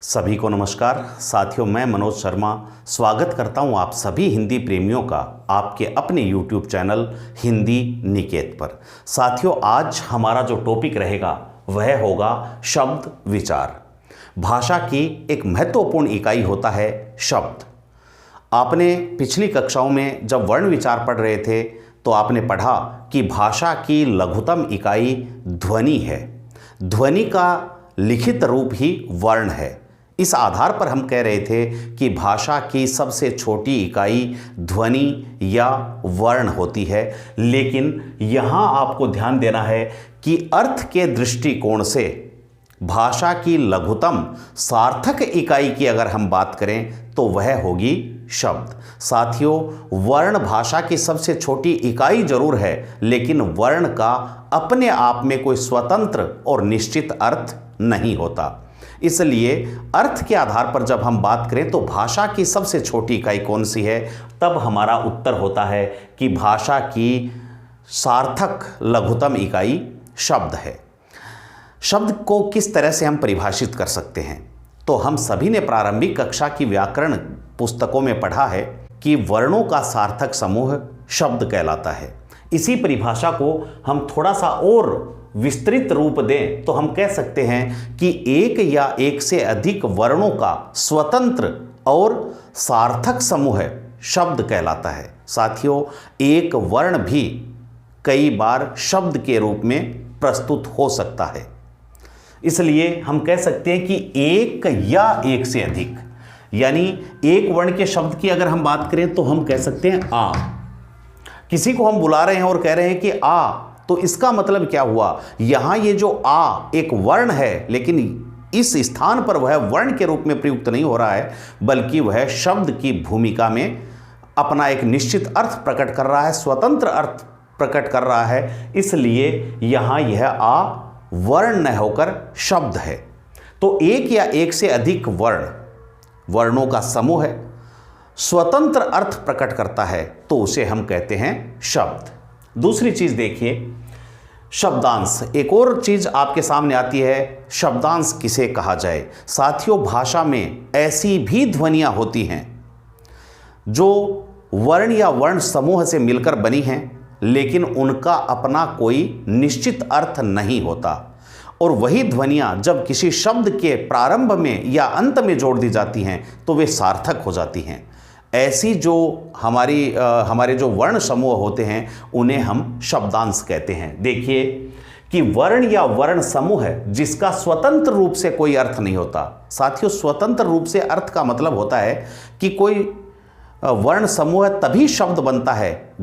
सभी को नमस्कार साथियों, मैं मनोज शर्मा स्वागत करता हूं आप सभी हिंदी प्रेमियों का आपके अपने YouTube चैनल हिंदी निकेत पर। साथियों, आज हमारा जो टॉपिक रहेगा वह होगा शब्द विचार। भाषा की एक महत्वपूर्ण इकाई होता है शब्द। आपने पिछली कक्षाओं में जब वर्ण विचार पढ़ रहे थे तो आपने पढ़ा कि भाषा की लघुतम इकाई ध्वनि है। ध्वनि का लिखित रूप ही वर्ण है। इस आधार पर हम कह रहे थे कि भाषा की सबसे छोटी इकाई ध्वनि या वर्ण होती है। लेकिन यहाँ आपको ध्यान देना है कि अर्थ के दृष्टिकोण से भाषा की लघुतम सार्थक इकाई की अगर हम बात करें तो वह होगी शब्द। साथियों, वर्ण भाषा की सबसे छोटी इकाई जरूर है, लेकिन वर्ण का अपने आप में कोई स्वतंत्र और निश्चित अर्थ नहीं होता। इसलिए अर्थ के आधार पर जब हम बात करें तो भाषा की सबसे छोटी इकाई कौन सी है, तब हमारा उत्तर होता है कि भाषा की सार्थक लघुतम इकाई शब्द है। शब्द को किस तरह से हम परिभाषित कर सकते हैं, तो हम सभी ने प्रारंभिक कक्षा की व्याकरण पुस्तकों में पढ़ा है कि वर्णों का सार्थक समूह शब्द कहलाता है। इसी परिभाषा को हम थोड़ा सा और विस्तृत रूप दें तो हम कह सकते हैं कि एक या एक से अधिक वर्णों का स्वतंत्र और सार्थक समूह शब्द कहलाता है। साथियों, एक वर्ण भी कई बार शब्द के रूप में प्रस्तुत हो सकता है। इसलिए हम कह सकते हैं कि एक या एक से अधिक, यानी एक वर्ण के शब्द की अगर हम बात करें तो हम कह सकते हैं आ। किसी को हम बुला रहे हैं और कह रहे हैं कि आ, तो इसका मतलब क्या हुआ, यहां ये जो आ एक वर्ण है, लेकिन इस स्थान पर वह वर्ण के रूप में प्रयुक्त नहीं हो रहा है, बल्कि वह शब्द की भूमिका में अपना एक निश्चित अर्थ प्रकट कर रहा है, स्वतंत्र अर्थ प्रकट कर रहा है। इसलिए यहां यह आ वर्ण न होकर शब्द है। तो एक या एक से अधिक वर्णों का समूह है, स्वतंत्र अर्थ प्रकट करता है, तो उसे हम कहते हैं शब्द। दूसरी चीज देखिए, शब्दांश। एक और चीज आपके सामने आती है, शब्दांश किसे कहा जाए। साथियों, भाषा में ऐसी भी ध्वनियां होती हैं जो वर्ण या वर्ण समूह से मिलकर बनी हैं, लेकिन उनका अपना कोई निश्चित अर्थ नहीं होता, और वही ध्वनियां जब किसी शब्द के प्रारंभ में या अंत में जोड़ दी जाती हैं तो वे सार्थक हो जाती हैं। ऐसी जो हमारे जो वर्ण समूह होते हैं उन्हें हम शब्दांश कहते हैं। देखिए कि वर्ण या वर्ण समूह है जिसका स्वतंत्र रूप से कोई अर्थ नहीं होता। साथियों, स्वतंत्र रूप से अर्थ का मतलब होता है कि कोई वर्ण समूह तभी शब्द बनता है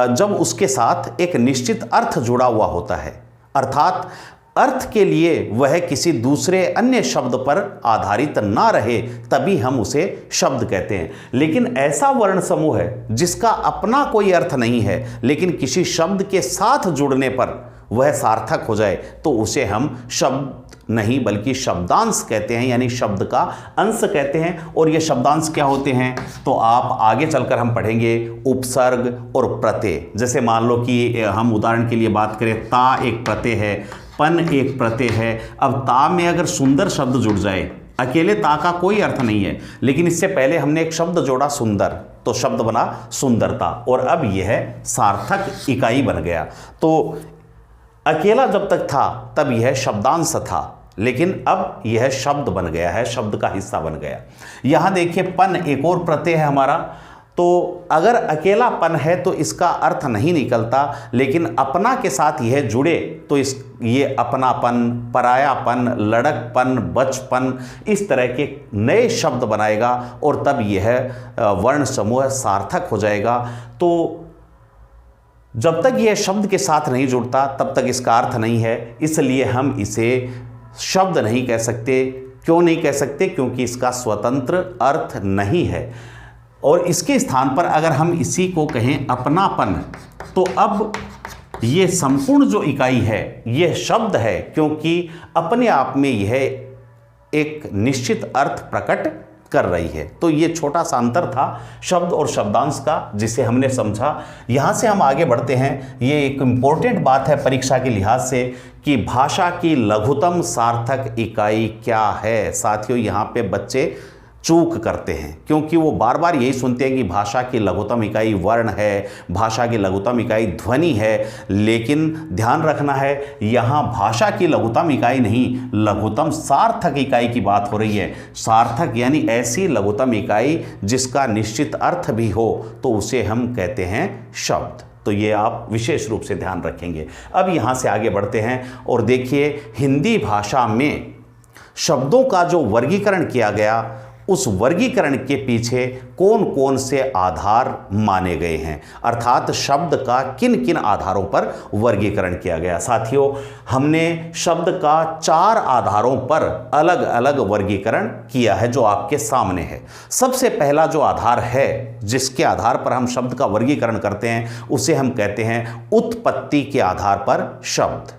जब उसके साथ एक निश्चित अर्थ जुड़ा हुआ होता है, अर्थात अर्थ के लिए वह किसी दूसरे अन्य शब्द पर आधारित ना रहे, तभी हम उसे शब्द कहते हैं। लेकिन ऐसा वर्ण समूह है जिसका अपना कोई अर्थ नहीं है, लेकिन किसी शब्द के साथ जुड़ने पर वह सार्थक हो जाए, तो उसे हम शब्द नहीं बल्कि शब्दांश कहते हैं, यानी शब्द का अंश कहते हैं। और ये शब्दांश क्या होते हैं तो आप आगे चलकर हम पढ़ेंगे। उपसर्ग और प्रत्यय, जैसे मान लो कि हम उदाहरण के लिए बात करें, ता एक प्रत्यय है, पन एक प्रत्यय है। अब ता में अगर सुंदर शब्द जुड़ जाए, अकेले ता का कोई अर्थ नहीं है, लेकिन इससे पहले हमने एक शब्द जोड़ा सुंदर, तो शब्द बना सुंदरता, और अब यह सार्थक इकाई बन गया। तो अकेला जब तक था तब यह शब्दांश था, लेकिन अब यह शब्द बन गया है, शब्द का हिस्सा बन गया। यहां देखिए, पन एक और प्रत्यय है हमारा, तो अगर अकेला पन है तो इसका अर्थ नहीं निकलता, लेकिन अपना के साथ यह जुड़े तो ये अपनापन, परायापन, लड़कपन, बचपन, इस तरह के नए शब्द बनाएगा, और तब यह वर्ण समूह सार्थक हो जाएगा। तो जब तक यह शब्द के साथ नहीं जुड़ता तब तक इसका अर्थ नहीं है, इसलिए हम इसे शब्द नहीं कह सकते। क्यों नहीं कह सकते? क्योंकि इसका स्वतंत्र अर्थ नहीं है। और इसके स्थान पर अगर हम इसी को कहें अपनापन, तो अब ये संपूर्ण जो इकाई है यह शब्द है, क्योंकि अपने आप में यह एक निश्चित अर्थ प्रकट कर रही है। तो ये छोटा सा अंतर था शब्द और शब्दांश का, जिसे हमने समझा। यहाँ से हम आगे बढ़ते हैं। ये एक इम्पोर्टेंट बात है परीक्षा के लिहाज से कि भाषा की लघुतम सार्थक इकाई क्या है। साथियों, यहाँ पे बच्चे चूक करते हैं, क्योंकि वो बार बार यही सुनते हैं कि भाषा की लघुतम इकाई वर्ण है, भाषा की लघुतम इकाई ध्वनि है। लेकिन ध्यान रखना है, यहाँ भाषा की लघुतम इकाई नहीं, लघुतम सार्थक इकाई की बात हो रही है। सार्थक यानी ऐसी लघुतम इकाई जिसका निश्चित अर्थ भी हो, तो उसे हम कहते हैं शब्द। तो ये आप विशेष रूप से ध्यान रखेंगे। अब यहाँ से आगे बढ़ते हैं और देखिए, हिंदी भाषा में शब्दों का जो वर्गीकरण किया गया, उस वर्गीकरण के पीछे कौन कौन से आधार माने गए हैं, अर्थात शब्द का किन किन आधारों पर वर्गीकरण किया गया। साथियों, हमने शब्द का 4 आधारों पर अलग अलग वर्गीकरण किया है, जो आपके सामने है। सबसे पहला जो आधार है, जिसके आधार पर हम शब्द का वर्गीकरण करते हैं, उसे हम कहते हैं उत्पत्ति के आधार पर शब्द।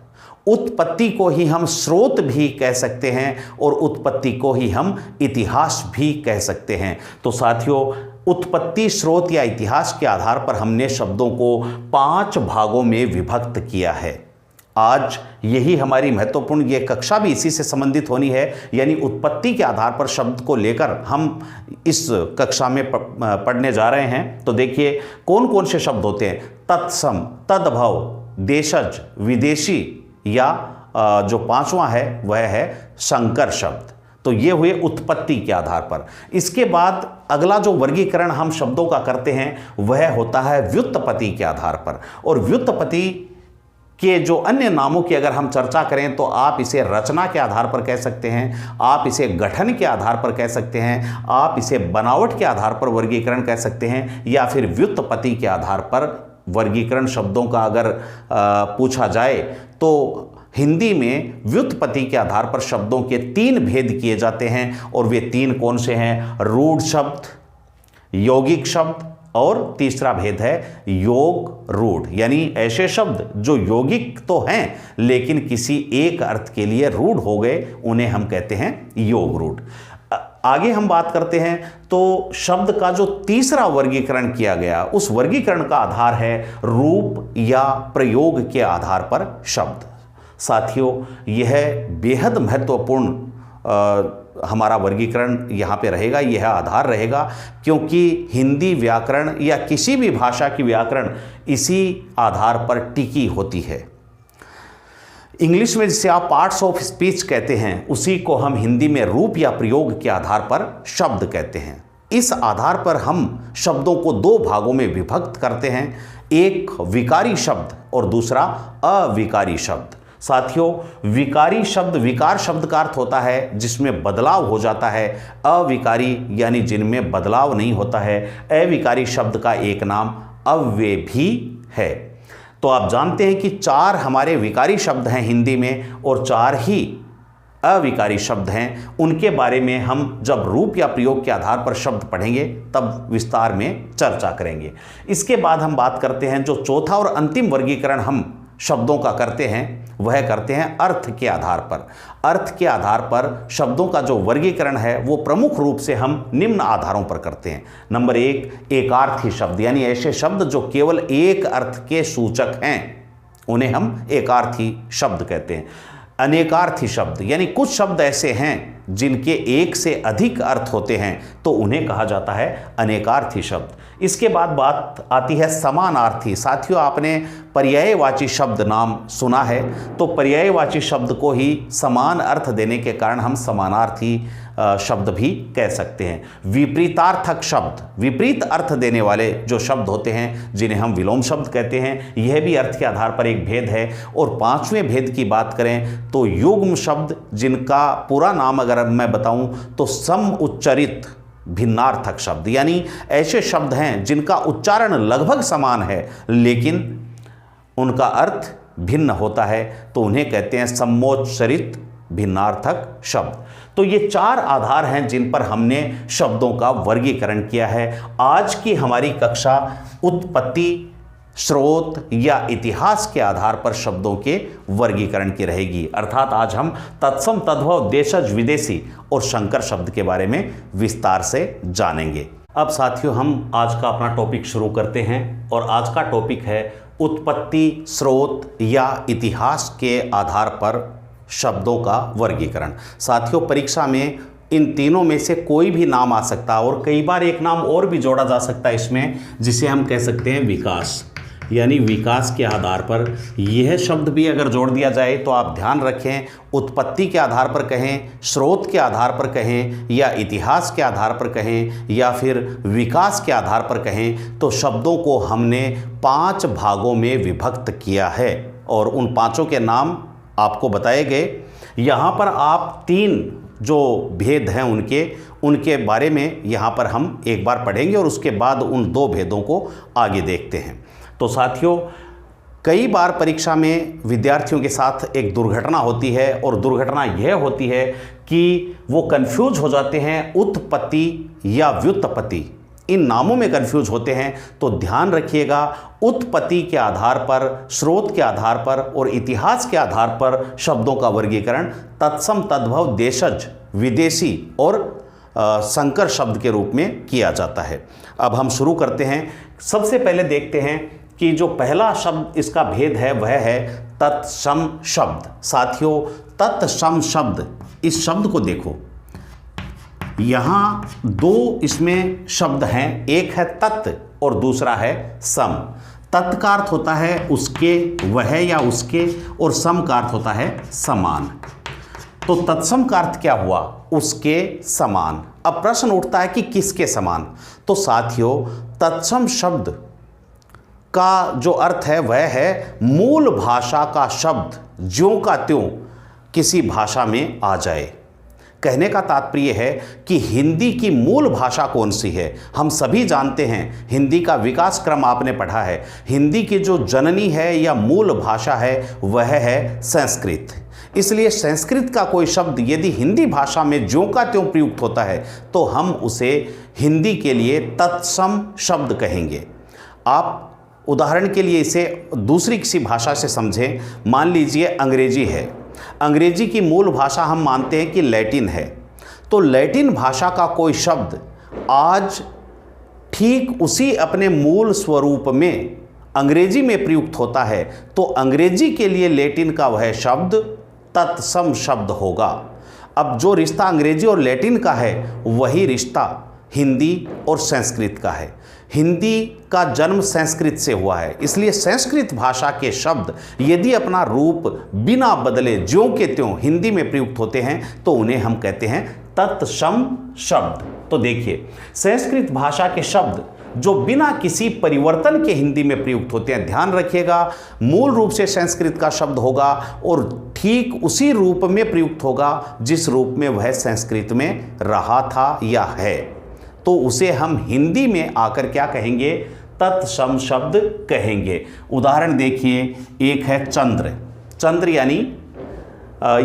उत्पत्ति को ही हम स्रोत भी कह सकते हैं और उत्पत्ति को ही हम इतिहास भी कह सकते हैं। तो साथियों, उत्पत्ति, स्रोत या इतिहास के आधार पर हमने शब्दों को 5 भागों में विभक्त किया है। आज यही हमारी महत्वपूर्ण ये कक्षा भी इसी से संबंधित होनी है, यानी उत्पत्ति के आधार पर शब्द को लेकर हम इस कक्षा में पढ़ने जा रहे हैं। तो देखिए कौन कौन से शब्द होते हैं। तत्सम, तद्भव, देशज, विदेशी, या जो 5वां है वह है संकर शब्द। तो ये हुए उत्पत्ति के आधार पर। इसके बाद अगला जो वर्गीकरण हम शब्दों का करते हैं वह होता है व्युत्पत्ति के आधार पर। और व्युत्पत्ति के जो अन्य नामों की अगर हम चर्चा करें तो आप इसे रचना के आधार पर कह सकते हैं, आप इसे गठन के आधार पर कह सकते हैं, आप इसे बनावट के आधार पर वर्गीकरण कह सकते हैं, या फिर व्युत्पत्ति के आधार पर वर्गीकरण शब्दों का अगर पूछा जाए तो हिंदी में व्युत्पत्ति के आधार पर शब्दों के 3 भेद किए जाते हैं। और वे 3 कौन से हैं? रूढ़ शब्द, यौगिक शब्द, और तीसरा भेद है योग रूढ़, यानी ऐसे शब्द जो यौगिक तो हैं लेकिन किसी एक अर्थ के लिए रूढ़ हो गए, उन्हें हम कहते हैं योग रूढ़। आगे हम बात करते हैं तो शब्द का जो तीसरा वर्गीकरण किया गया, उस वर्गीकरण का आधार है रूप या प्रयोग के आधार पर शब्द। साथियों, यह बेहद महत्वपूर्ण हमारा वर्गीकरण यहाँ पे रहेगा, यह आधार रहेगा, क्योंकि हिंदी व्याकरण या किसी भी भाषा की व्याकरण इसी आधार पर टिकी होती है। इंग्लिश में जिसे आप पार्ट्स ऑफ स्पीच कहते हैं, उसी को हम हिंदी में रूप या प्रयोग के आधार पर शब्द कहते हैं। इस आधार पर हम शब्दों को 2 भागों में विभक्त करते हैं, एक विकारी शब्द और दूसरा अविकारी शब्द। साथियों, विकारी शब्द, विकार शब्द का अर्थ होता है जिसमें बदलाव हो जाता है, अविकारी यानी जिनमें बदलाव नहीं होता है। अविकारी शब्द का एक नाम अव्यय भी है। तो आप जानते हैं कि 4 हमारे विकारी शब्द हैं हिंदी में और 4 ही अविकारी शब्द हैं। उनके बारे में हम जब रूप या प्रयोग के आधार पर शब्द पढ़ेंगे तब विस्तार में चर्चा करेंगे। इसके बाद हम बात करते हैं जो चौथा और अंतिम वर्गीकरण हम शब्दों का करते हैं, वह करते हैं अर्थ के आधार पर। अर्थ के आधार पर शब्दों का जो वर्गीकरण है वो प्रमुख रूप से हम निम्न आधारों पर करते हैं। नंबर 1, एकार्थी शब्द, यानी ऐसे शब्द जो केवल एक अर्थ के सूचक हैं, उन्हें हम एकार्थी शब्द कहते हैं। अनेकार्थी शब्द, यानी कुछ शब्द ऐसे हैं जिनके एक से अधिक अर्थ होते हैं, तो उन्हें कहा जाता है अनेकार्थी शब्द। इसके बाद बात आती है समानार्थी। साथियों, आपने पर्यायवाची शब्द नाम सुना है, तो पर्यायवाची शब्द को ही समान अर्थ देने के कारण हम समानार्थी शब्द भी कह सकते हैं। विपरीतार्थक शब्द, विपरीत अर्थ देने वाले जो शब्द होते हैं, जिन्हें हम विलोम शब्द कहते हैं, यह भी अर्थ के आधार पर एक भेद है। और 5वें भेद की बात करें तो युग्म शब्द, जिनका पूरा नाम अगर मैं बताऊं तो सम उच्चरित भिन्नार्थक शब्द, यानी ऐसे शब्द हैं जिनका उच्चारण लगभग समान है लेकिन उनका अर्थ भिन्न होता है, तो उन्हें कहते हैं समोच्चरित भिन्नार्थक शब्द। तो ये 4 आधार हैं जिन पर हमने शब्दों का वर्गीकरण किया है। आज की हमारी कक्षा उत्पत्ति, स्रोत या इतिहास के आधार पर शब्दों के वर्गीकरण की रहेगी। अर्थात आज हम तत्सम, तद्भव, देशज, विदेशी और संकर शब्द के बारे में विस्तार से जानेंगे। अब साथियों, हम आज का अपना टॉपिक शुरू करते हैं और आज का टॉपिक है उत्पत्ति, स्रोत या इतिहास के आधार पर शब्दों का वर्गीकरण। साथियों, परीक्षा में इन तीनों में से कोई भी नाम आ सकता है और कई बार एक नाम और भी जोड़ा जा सकता है इसमें, जिसे हम कह सकते हैं विकास। यानी विकास के आधार पर यह शब्द भी अगर जोड़ दिया जाए तो आप ध्यान रखें, उत्पत्ति के आधार पर कहें, स्रोत के आधार पर कहें या इतिहास के आधार पर कहें या फिर विकास के आधार पर कहें, तो शब्दों को हमने 5 भागों में विभक्त किया है और उन 5 के नाम आपको बताए गए। यहाँ पर आप 3 जो भेद हैं उनके बारे में यहाँ पर हम एक बार पढ़ेंगे और उसके बाद उन 2 भेदों को आगे देखते हैं। तो साथियों, कई बार परीक्षा में विद्यार्थियों के साथ एक दुर्घटना होती है और दुर्घटना यह होती है कि वो कंफ्यूज हो जाते हैं, उत्पत्ति या व्युत्पत्ति इन नामों में कंफ्यूज होते हैं। तो ध्यान रखिएगा, उत्पत्ति के आधार पर, स्रोत के आधार पर और इतिहास के आधार पर शब्दों का वर्गीकरण तत्सम, तद्भव, देशज, विदेशी और संकर शब्द के रूप में किया जाता है। अब हम शुरू करते हैं। सबसे पहले देखते हैं कि जो पहला शब्द इसका भेद है वह है तत्सम शब्द। साथियों, तत्सम शब्द, इस शब्द को देखो, यहाँ 2 इसमें शब्द हैं, एक है तत् और दूसरा है सम। तत् का अर्थ होता है उसके, वह या उसके, और सम का अर्थ होता है समान। तो तत्सम का अर्थ क्या हुआ? उसके समान। अब प्रश्न उठता है कि किसके समान? तो साथियों, तत्सम शब्द का जो अर्थ है वह है मूल भाषा का शब्द ज्यों का त्यों किसी भाषा में आ जाए। कहने का तात्पर्य है कि हिंदी की मूल भाषा कौन सी है? हम सभी जानते हैं, हिंदी का विकास क्रम आपने पढ़ा है। हिंदी की जो जननी है या मूल भाषा है वह है संस्कृत। इसलिए संस्कृत का कोई शब्द यदि हिंदी भाषा में ज्यों का त्यों प्रयुक्त होता है तो हम उसे हिंदी के लिए तत्सम शब्द कहेंगे। आप उदाहरण के लिए इसे दूसरी किसी भाषा से समझें। मान लीजिए अंग्रेजी है, अंग्रेजी की मूल भाषा हम मानते हैं कि लैटिन है। तो लैटिन भाषा का कोई शब्द आज ठीक उसी अपने मूल स्वरूप में अंग्रेजी में प्रयुक्त होता है तो अंग्रेजी के लिए लैटिन का वह शब्द तत्सम शब्द होगा। अब जो रिश्ता अंग्रेजी और लैटिन का है वही रिश्ता हिंदी और संस्कृत का है। हिंदी का जन्म संस्कृत से हुआ है, इसलिए संस्कृत भाषा के शब्द यदि अपना रूप बिना बदले ज्यों के त्यों हिंदी में प्रयुक्त होते हैं तो उन्हें हम कहते हैं तत्सम शब्द। तो देखिए, संस्कृत भाषा के शब्द जो बिना किसी परिवर्तन के हिंदी में प्रयुक्त होते हैं, ध्यान रखिएगा, मूल रूप से संस्कृत का शब्द होगा और ठीक उसी रूप में प्रयुक्त होगा जिस रूप में वह संस्कृत में रहा था या है। तो उसे हम हिंदी में आकर क्या कहेंगे? तत्सम शब्द कहेंगे। उदाहरण देखिए, एक है चंद्र। चंद्र यानी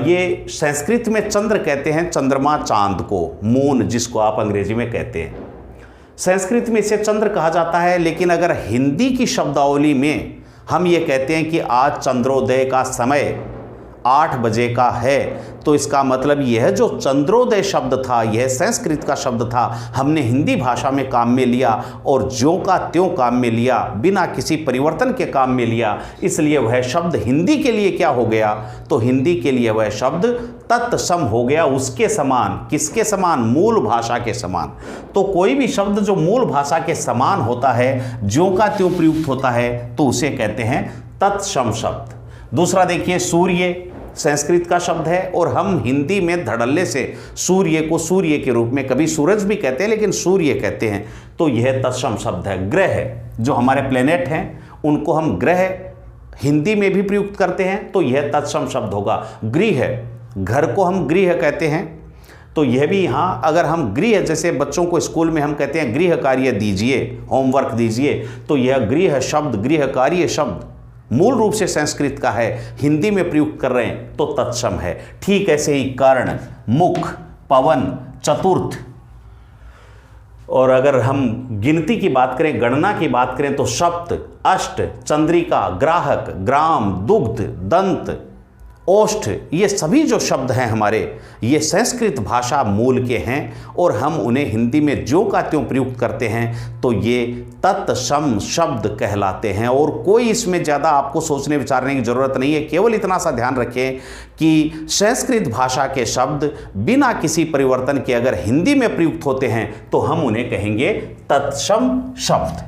ये संस्कृत में चंद्र कहते हैं चंद्रमा, चांद को, मून जिसको आप अंग्रेजी में कहते हैं। संस्कृत में इसे चंद्र कहा जाता है, लेकिन अगर हिंदी की शब्दावली में हम ये कहते हैं कि आज चंद्रोदय का समय 8 बजे का है, तो इसका मतलब यह जो चंद्रोदय शब्द था यह संस्कृत का शब्द था, हमने हिंदी भाषा में काम में लिया और ज्यों का त्यों काम में लिया, बिना किसी परिवर्तन के काम में लिया, इसलिए वह शब्द हिंदी के लिए क्या हो गया? तो हिंदी के लिए वह शब्द तत्सम हो गया, उसके समान। किसके समान? मूल भाषा के समान। तो कोई भी शब्द जो मूल भाषा के समान होता है, ज्यों का त्यों प्रयुक्त होता है, तो उसे कहते हैं तत्सम शब्द। दूसरा देखिए, सूर्य संस्कृत का शब्द है और हम हिंदी में धड़ल्ले से सूर्य को सूर्य के रूप में, कभी सूरज भी कहते हैं लेकिन सूर्य कहते हैं, तो यह तत्सम शब्द है। ग्रह, जो हमारे प्लेनेट हैं उनको हम ग्रह हिंदी में भी प्रयुक्त करते हैं तो यह तत्सम शब्द होगा। गृह, घर को हम गृह कहते हैं, तो यह भी यहाँ अगर हम गृह, जैसे बच्चों को स्कूल में हम कहते हैं गृह कार्य दीजिए, होमवर्क दीजिए, तो यह गृह शब्द, गृह कार्य शब्द मूल रूप से संस्कृत का है, हिंदी में प्रयुक्त कर रहे हैं तो तत्सम है। ठीक ऐसे ही कर्ण, मुख, पवन, चतुर्थ, और अगर हम गिनती की बात करें, गणना की बात करें, तो सप्त, अष्ट, चंद्रिका, ग्राहक, ग्राम, दुग्ध, दंत, ओष्ठ, ये सभी जो शब्द हैं हमारे, ये संस्कृत भाषा मूल के हैं और हम उन्हें हिंदी में ज्यों का त्यों प्रयुक्त करते हैं तो ये तत्सम शब्द कहलाते हैं। और कोई इसमें ज़्यादा आपको सोचने विचारने की ज़रूरत नहीं है। केवल इतना सा ध्यान रखें कि संस्कृत भाषा के शब्द बिना किसी परिवर्तन के अगर हिंदी में प्रयुक्त होते हैं तो हम उन्हें कहेंगे तत्सम शब्द।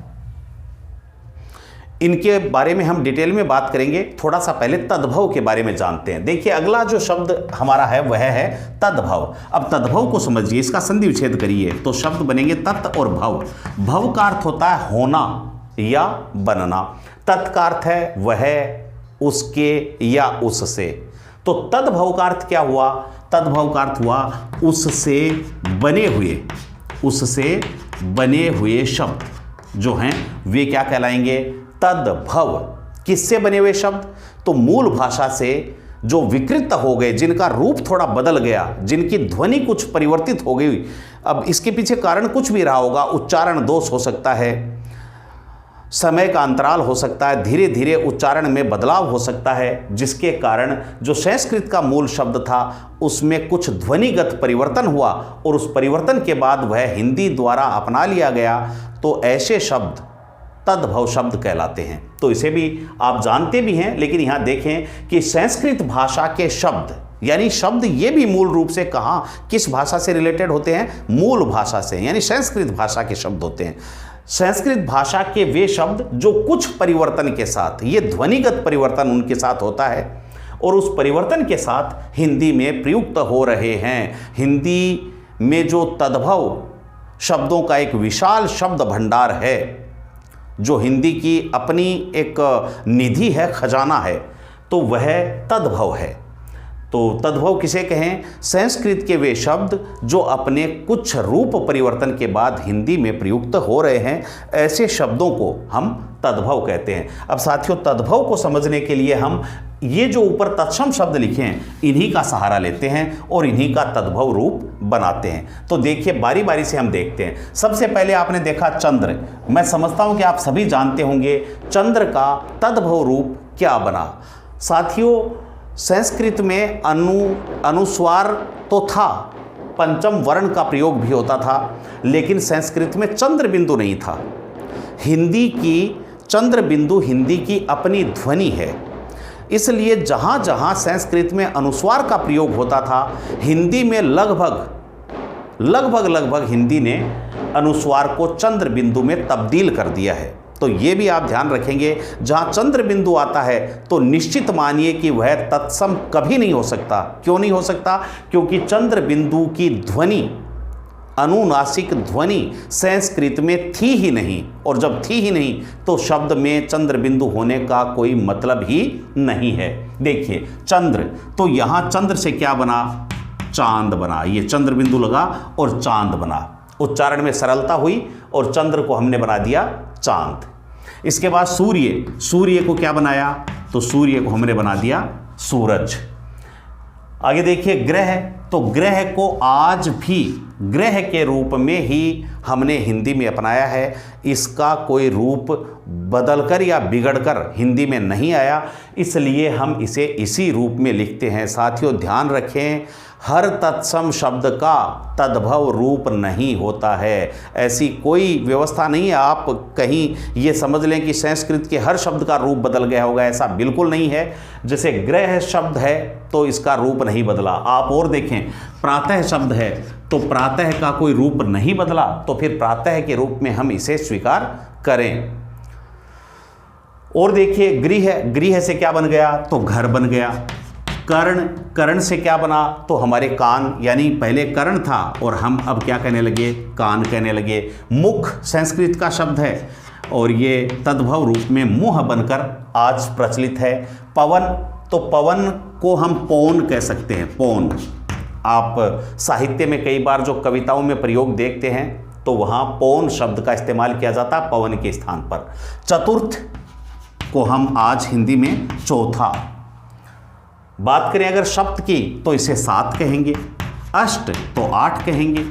इनके बारे में हम डिटेल में बात करेंगे। थोड़ा सा पहले तद्भव के बारे में जानते हैं। देखिए, अगला जो शब्द हमारा है वह है तद्भव। अब तद्भव को समझिए, इसका संधि विच्छेद करिए तो शब्द बनेंगे तत् और भव। भव का अर्थ होता है होना या बनना, तत् का अर्थ है वह, उसके या उससे। तो तद्भव का अर्थ क्या हुआ? तद्भव का अर्थ हुआ उससे बने हुए शब्द जो हैं वे क्या कहलाएंगे? तद्भव। किससे बने हुए शब्द? तो मूल भाषा से जो विकृत हो गए, जिनका रूप थोड़ा बदल गया, जिनकी ध्वनि कुछ परिवर्तित हो गई। अब इसके पीछे कारण कुछ भी रहा होगा, उच्चारण दोष हो सकता है, समय का अंतराल हो सकता है, धीरे धीरे उच्चारण में बदलाव हो सकता है, जिसके कारण जो संस्कृत का मूल शब्द था उसमें कुछ ध्वनिगत परिवर्तन हुआ और उस परिवर्तन के बाद वह हिंदी द्वारा अपना लिया गया। तो ऐसे शब्द तद्भव शब्द कहलाते हैं। तो इसे भी आप जानते भी हैं, लेकिन यहां देखें कि संस्कृत भाषा के शब्द, यानी शब्द ये भी मूल रूप से कहां, किस भाषा से रिलेटेड होते हैं? मूल भाषा से, यानी संस्कृत भाषा के शब्द होते हैं। संस्कृत भाषा के वे शब्द जो कुछ परिवर्तन के साथ, ये ध्वनिगत परिवर्तन उनके साथ होता है और उस परिवर्तन के साथ हिंदी में प्रयुक्त हो रहे हैं। हिंदी में जो तद्भव शब्दों का एक विशाल शब्द भंडार है, जो हिंदी की अपनी एक निधि है, खजाना है, तो वह तद्भव है। तो तद्भव किसे कहें? संस्कृत के वे शब्द जो अपने कुछ रूप परिवर्तन के बाद हिंदी में प्रयुक्त हो रहे हैं, ऐसे शब्दों को हम तद्भव कहते हैं। अब साथियों, तद्भव को समझने के लिए हम ये जो ऊपर तत्सम शब्द लिखे हैं, इन्हीं का सहारा लेते हैं और इन्हीं का तद्भव रूप बनाते हैं। तो देखिए, बारी बारी से हम देखते हैं। सबसे पहले आपने देखा चंद्र। मैं समझता हूं कि आप सभी जानते होंगे चंद्र का तद्भव रूप क्या बना। साथियों, संस्कृत में अनुस्वार तो था, पंचम वर्ण का प्रयोग भी होता था, लेकिन संस्कृत में चंद्र बिंदु नहीं था। हिंदी की चंद्र बिंदु हिंदी की अपनी ध्वनि है, इसलिए जहाँ जहाँ संस्कृत में अनुस्वार का प्रयोग होता था, हिंदी में लगभग हिंदी ने अनुस्वार को चंद्र बिंदु में तब्दील कर दिया है। तो ये भी आप ध्यान रखेंगे, जहाँ चंद्र बिंदु आता है तो निश्चित मानिए कि वह तत्सम कभी नहीं हो सकता। क्यों नहीं हो सकता? क्योंकि चंद्र बिंदु की ध्वनि, अनुनासिक ध्वनि संस्कृत में थी ही नहीं, और जब थी ही नहीं तो शब्द में चंद्र बिंदु होने का कोई मतलब ही नहीं है। देखिए, चंद्र, तो यहाँ चंद्र से क्या बना? चांद बना। ये चंद्र बिंदु लगा और चांद बना। उच्चारण में सरलता हुई और चंद्र को हमने बना दिया चांद। इसके बाद सूर्य, सूर्य को क्या बनाया? तो सूर्य को हमने बना दिया सूरज। आगे देखिए ग्रह, तो ग्रह को आज भी ग्रह के रूप में ही हमने हिंदी में अपनाया है। इसका कोई रूप बदलकर या बिगड़कर हिंदी में नहीं आया, इसलिए हम इसे इसी रूप में लिखते हैं। साथियों, ध्यान रखें, हर तत्सम शब्द का तद्भव रूप नहीं होता है। ऐसी कोई व्यवस्था नहीं है आप कहीं ये समझ लें कि संस्कृत के हर शब्द का रूप बदल गया होगा, ऐसा बिल्कुल नहीं है। जैसे ग्रह शब्द है तो इसका रूप नहीं बदला। आप और देखें, प्रातः शब्द है तो प्रातः का कोई रूप नहीं बदला, तो फिर प्रातः के रूप में हम इसे स्वीकार करें। और देखिए गृह, गृह से क्या बन गया? तो घर बन गया। कर्ण, कर्ण से क्या बना? तो हमारे कान, यानी पहले कर्ण था और हम अब क्या कहने लगे? कान कहने लगे। मुख संस्कृत का शब्द है और ये तद्भव रूप में मुंह बनकर आज प्रचलित है। पवन, तो पवन को हम पौन कह सकते हैं। पौन, आप साहित्य में कई बार जो कविताओं में प्रयोग देखते हैं तो वहाँ पौन शब्द का इस्तेमाल किया जाता है पवन के स्थान पर। चतुर्थ को हम आज हिंदी में चौथा। बात करें अगर सप्त की तो इसे 7 कहेंगे। अष्ट तो 8 कहेंगे।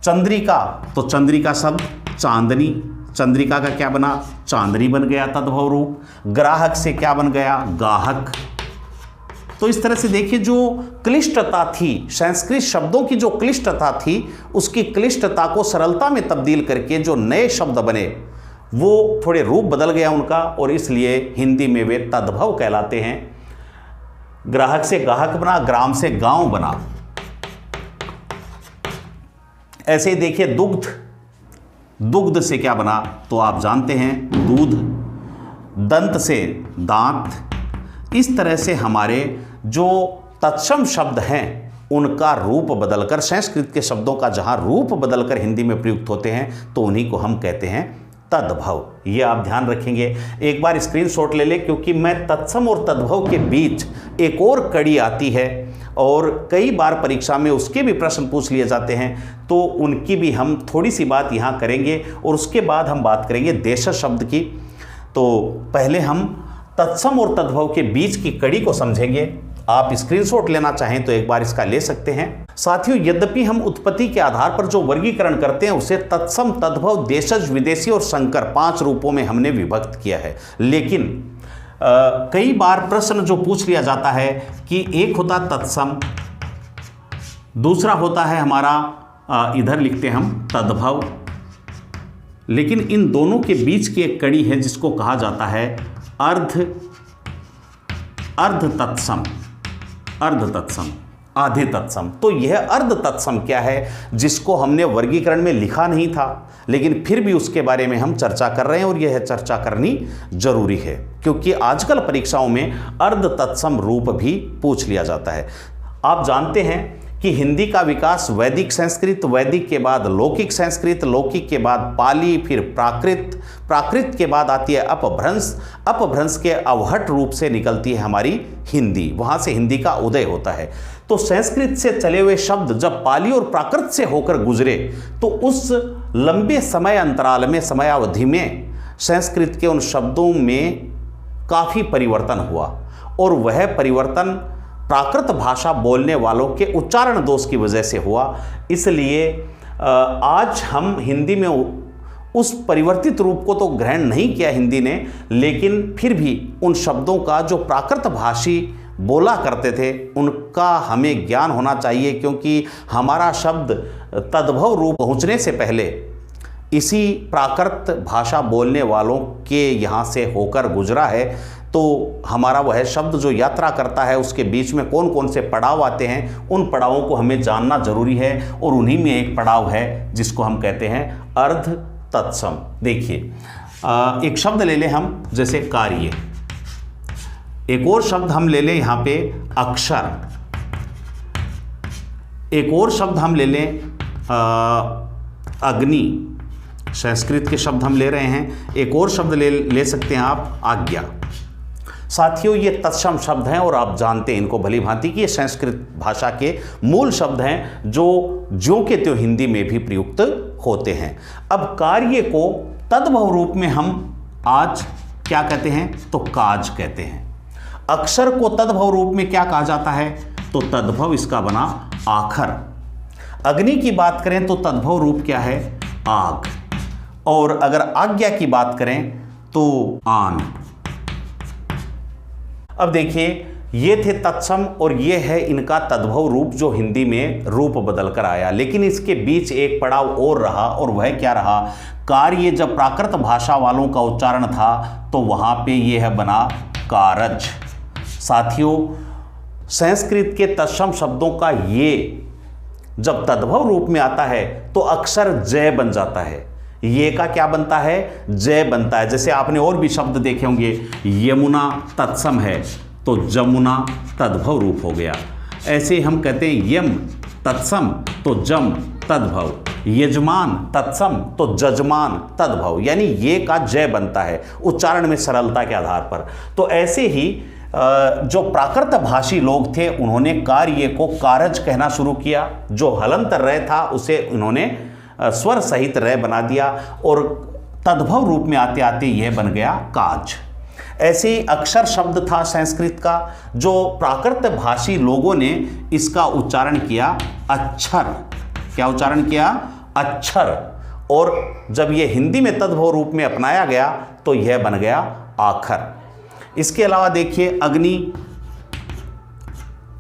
चंद्रिका, तो चंद्रिका शब्द चांदनी, चंद्रिका का क्या बना, चांदनी बन गया तद्भव रूप। ग्राहक से क्या बन गया, गाहक। तो इस तरह से देखिए जो क्लिष्टता थी, संस्कृत शब्दों की जो क्लिष्टता थी, उसकी क्लिष्टता को सरलता में तब्दील करके जो नए शब्द बने वो थोड़े रूप बदल गया उनका, और इसलिए हिंदी में वे तद्भव कहलाते हैं। ग्राहक से गाहक बना, ग्राम से गांव बना। ऐसे ही देखिए दुग्ध, दुग्ध से क्या बना, तो आप जानते हैं दूध। दंत से दांत। इस तरह से हमारे जो तत्सम शब्द हैं उनका रूप बदलकर, संस्कृत के शब्दों का जहां रूप बदलकर हिंदी में प्रयुक्त होते हैं तो उन्हीं को हम कहते हैं तद्भव। ये आप ध्यान रखेंगे। एक बार स्क्रीनशॉट ले लें, क्योंकि मैं तत्सम और तद्भव के बीच एक और कड़ी आती है और कई बार परीक्षा में उसके भी प्रश्न पूछ लिए जाते हैं, तो उनकी भी हम थोड़ी सी बात यहाँ करेंगे और उसके बाद हम बात करेंगे देश शब्द की। तो पहले हम तत्सम और तद्भव के बीच की कड़ी को समझेंगे। आप स्क्रीनशॉट लेना चाहें तो एक बार इसका ले सकते हैं। साथियों, यद्यपि हम उत्पत्ति के आधार पर जो वर्गीकरण करते हैं उसे तत्सम, तद्भव, देशज, विदेशी और संकर 5 रूपों में हमने विभक्त किया है, लेकिन कई बार प्रश्न जो पूछ लिया जाता है कि एक होता तत्सम, दूसरा होता है हमारा इधर लिखते हैं हम तद्भव, लेकिन इन दोनों के बीच की एक कड़ी है जिसको कहा जाता है अर्ध तत्सम, अर्ध तत्सम, आधे तत्सम। तो यह अर्ध तत्सम क्या है, जिसको हमने वर्गीकरण में लिखा नहीं था, लेकिन फिर भी उसके बारे में हम चर्चा कर रहे हैं और यह चर्चा करनी जरूरी है, क्योंकि आजकल परीक्षाओं में अर्ध तत्सम रूप भी पूछ लिया जाता है। आप जानते हैं कि हिंदी का विकास वैदिक संस्कृत, वैदिक के बाद लौकिक संस्कृत, लौकिक के बाद पाली, फिर प्राकृत, प्राकृत के बाद आती है अपभ्रंश, अपभ्रंश के अवहट रूप से निकलती है हमारी हिंदी, वहाँ से हिंदी का उदय होता है। तो संस्कृत से चले हुए शब्द जब पाली और प्राकृत से होकर गुजरे तो उस लंबे समय अंतराल में, समयावधि में संस्कृत के उन शब्दों में काफ़ी परिवर्तन हुआ, और वह परिवर्तन प्राकृत भाषा बोलने वालों के उच्चारण दोष की वजह से हुआ। इसलिए आज हम हिंदी में उस परिवर्तित रूप को तो ग्रहण नहीं किया हिंदी ने, लेकिन फिर भी उन शब्दों का जो प्राकृत भाषी बोला करते थे उनका हमें ज्ञान होना चाहिए, क्योंकि हमारा शब्द तद्भव रूप पहुँचने से पहले इसी प्राकृत भाषा बोलने वालों के यहाँ से होकर गुजरा है। तो हमारा वह शब्द जो यात्रा करता है उसके बीच में कौन कौन से पड़ाव आते हैं, उन पड़ावों को हमें जानना जरूरी है, और उन्हीं में एक पड़ाव है जिसको हम कहते हैं अर्ध तत्सम। देखिए एक शब्द ले लें हम, जैसे कार्य, एक और शब्द हम ले लें यहाँ पे अक्षर, एक और शब्द हम ले लें अग्नि, संस्कृत के शब्द हम ले रहे हैं, एक और शब्द ले सकते हैं आप आज्ञा। साथियों, ये तत्सम शब्द हैं और आप जानते हैं इनको भली भांति कि ये संस्कृत भाषा के मूल शब्द हैं जो ज्यों के त्यों हिंदी में भी प्रयुक्त होते हैं। अब कार्य को तद्भव रूप में हम आज क्या कहते हैं, तो काज कहते हैं। अक्षर को तद्भव रूप में क्या कहा जाता है, तो तद्भव इसका बना आखर। अग्नि की बात करें तो तद्भव रूप क्या है, आग। और अगर आज्ञा की बात करें तो आन। अब देखिए ये थे तत्सम और ये है इनका तद्भव रूप जो हिंदी में रूप बदल कर आया, लेकिन इसके बीच एक पड़ाव और रहा, और वह क्या रहा, कार्य जब प्राकृत भाषा वालों का उच्चारण था तो वहाँ पे ये है बना कारज। साथियों, संस्कृत के तत्सम शब्दों का ये जब तद्भव रूप में आता है तो अक्षर जय बन जाता है। ये का क्या बनता है, जय बनता है। जैसे आपने और भी शब्द देखे होंगे, यमुना तत्सम है तो जमुना तद्भव रूप हो गया। ऐसे हम कहते हैं यम तत्सम तो जम तद्भव, यजमान तत्सम तो जजमान तद्भव, यानी ये का जय बनता है उच्चारण में सरलता के आधार पर। तो ऐसे ही जो प्राकृत भाषी लोग थे उन्होंने कार्य को कारज कहना शुरू किया, जो हलंत रय था उसे उन्होंने स्वर सहित रय बना दिया, और तद्भव रूप में आते आते यह बन गया काज। ऐसे ही अक्षर शब्द था संस्कृत का, जो प्राकृत भाषी लोगों ने इसका उच्चारण किया अच्छर। क्या उच्चारण किया, अक्षर, और जब ये हिंदी में तद्भव रूप में अपनाया गया तो यह बन गया आखर। इसके अलावा देखिए अग्नि,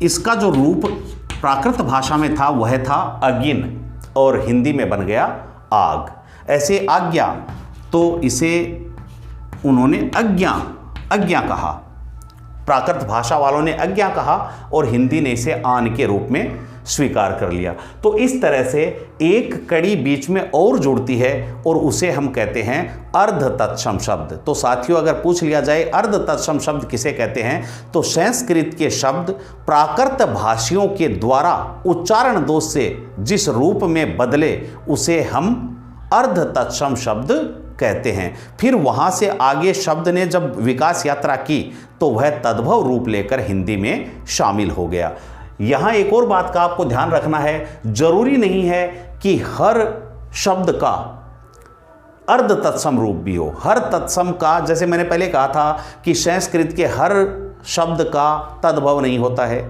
इसका जो रूप प्राकृत भाषा में था वह था अगिन और हिंदी में बन गया आग। ऐसे आज्ञा, तो इसे उन्होंने आज्ञा कहा, प्राकृत भाषा वालों ने आज्ञा कहा और हिंदी ने इसे आन के रूप में स्वीकार कर लिया। तो इस तरह से एक कड़ी बीच में और जुड़ती है और उसे हम कहते हैं अर्ध तत्सम शब्द। तो साथियों, अगर पूछ लिया जाए अर्ध तत्सम शब्द किसे कहते हैं, तो संस्कृत के शब्द प्राकृत भाषियों के द्वारा उच्चारण दोष से जिस रूप में बदले उसे हम अर्ध तत्सम शब्द कहते हैं। फिर वहाँ से आगे शब्द ने जब विकास यात्रा की तो वह तद्भव रूप लेकर हिंदी में शामिल हो गया। यहाँ एक और बात का आपको ध्यान रखना है, जरूरी नहीं है कि हर शब्द का अर्ध तत्सम रूप भी हो। हर तत्सम का, जैसे मैंने पहले कहा था कि संस्कृत के हर शब्द का तद्भव नहीं होता है।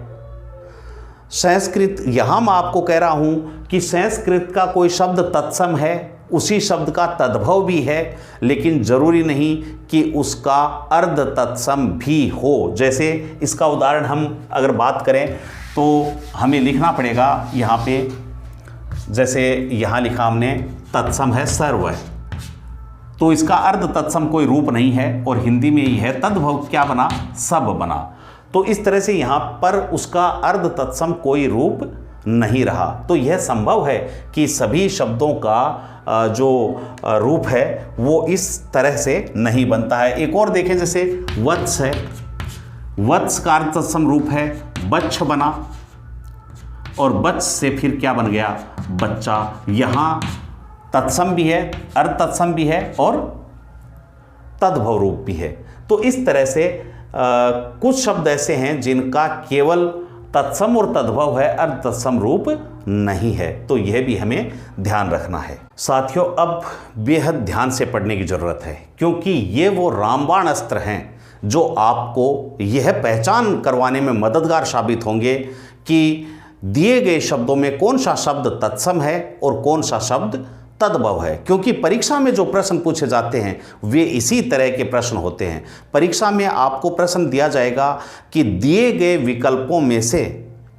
संस्कृत, यहाँ मैं आपको कह रहा हूँ कि संस्कृत का कोई शब्द तत्सम है, उसी शब्द का तद्भव भी है, लेकिन जरूरी नहीं कि उसका अर्ध तत्सम भी हो। जैसे इसका उदाहरण हम अगर बात करें तो हमें लिखना पड़ेगा यहाँ पे, जैसे यहाँ लिखा हमने तत्सम है सर्व, तो इसका अर्ध तत्सम कोई रूप नहीं है और हिंदी में ही है, तद्भव क्या बना, सब बना। तो इस तरह से यहाँ पर उसका अर्ध तत्सम कोई रूप नहीं रहा। तो यह संभव है कि सभी शब्दों का जो रूप है वो इस तरह से नहीं बनता है। एक और देखें, जैसे वत्स है, वत्स का अर्ध तत्सम रूप है बच्छ बना और बच्च से फिर क्या बन गया, बच्चा। यहाँ तत्सम भी है, अर्ध तत्सम भी है और तद्भव रूप भी है। तो इस तरह से कुछ शब्द ऐसे हैं जिनका केवल तत्सम और तद्भव है, अर्ध तत्सम रूप नहीं है। तो यह भी हमें ध्यान रखना है। साथियों, अब बेहद ध्यान से पढ़ने की जरूरत है, क्योंकि ये वो रामबाण अस्त्र हैं जो आपको यह पहचान करवाने में मददगार साबित होंगे कि दिए गए शब्दों में कौन सा शब्द तत्सम है और कौन सा शब्द तद्भव है। क्योंकि परीक्षा में जो प्रश्न पूछे जाते हैं वे इसी तरह के प्रश्न होते हैं। परीक्षा में आपको प्रश्न दिया जाएगा कि दिए गए विकल्पों में से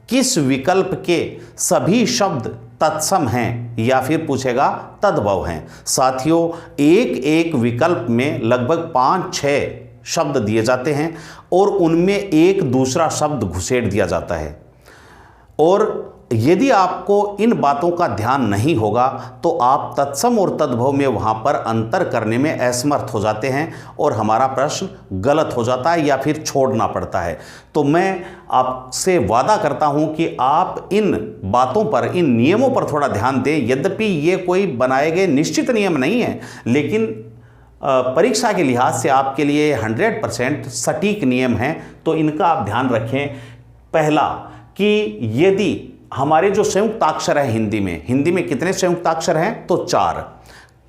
किस विकल्प के सभी शब्द तत्सम हैं, या फिर पूछेगा तद्भव हैं। साथियों, एक एक विकल्प में लगभग 5-6 शब्द दिए जाते हैं और उनमें एक दूसरा शब्द घुसेड़ दिया जाता है, और यदि आपको इन बातों का ध्यान नहीं होगा तो आप तत्सम और तद्भव में वहाँ पर अंतर करने में असमर्थ हो जाते हैं और हमारा प्रश्न गलत हो जाता है या फिर छोड़ना पड़ता है। तो मैं आपसे वादा करता हूँ कि आप इन बातों पर, इन नियमों पर थोड़ा ध्यान दें। यद्यपि ये कोई बनाए गए निश्चित नियम नहीं है, लेकिन परीक्षा के लिहाज से आपके लिए 100% सटीक नियम हैं, तो इनका आप ध्यान रखें। पहला, कि यदि हमारे जो संयुक्ताक्षर है हिंदी में कितने संयुक्ताक्षर हैं, तो 4,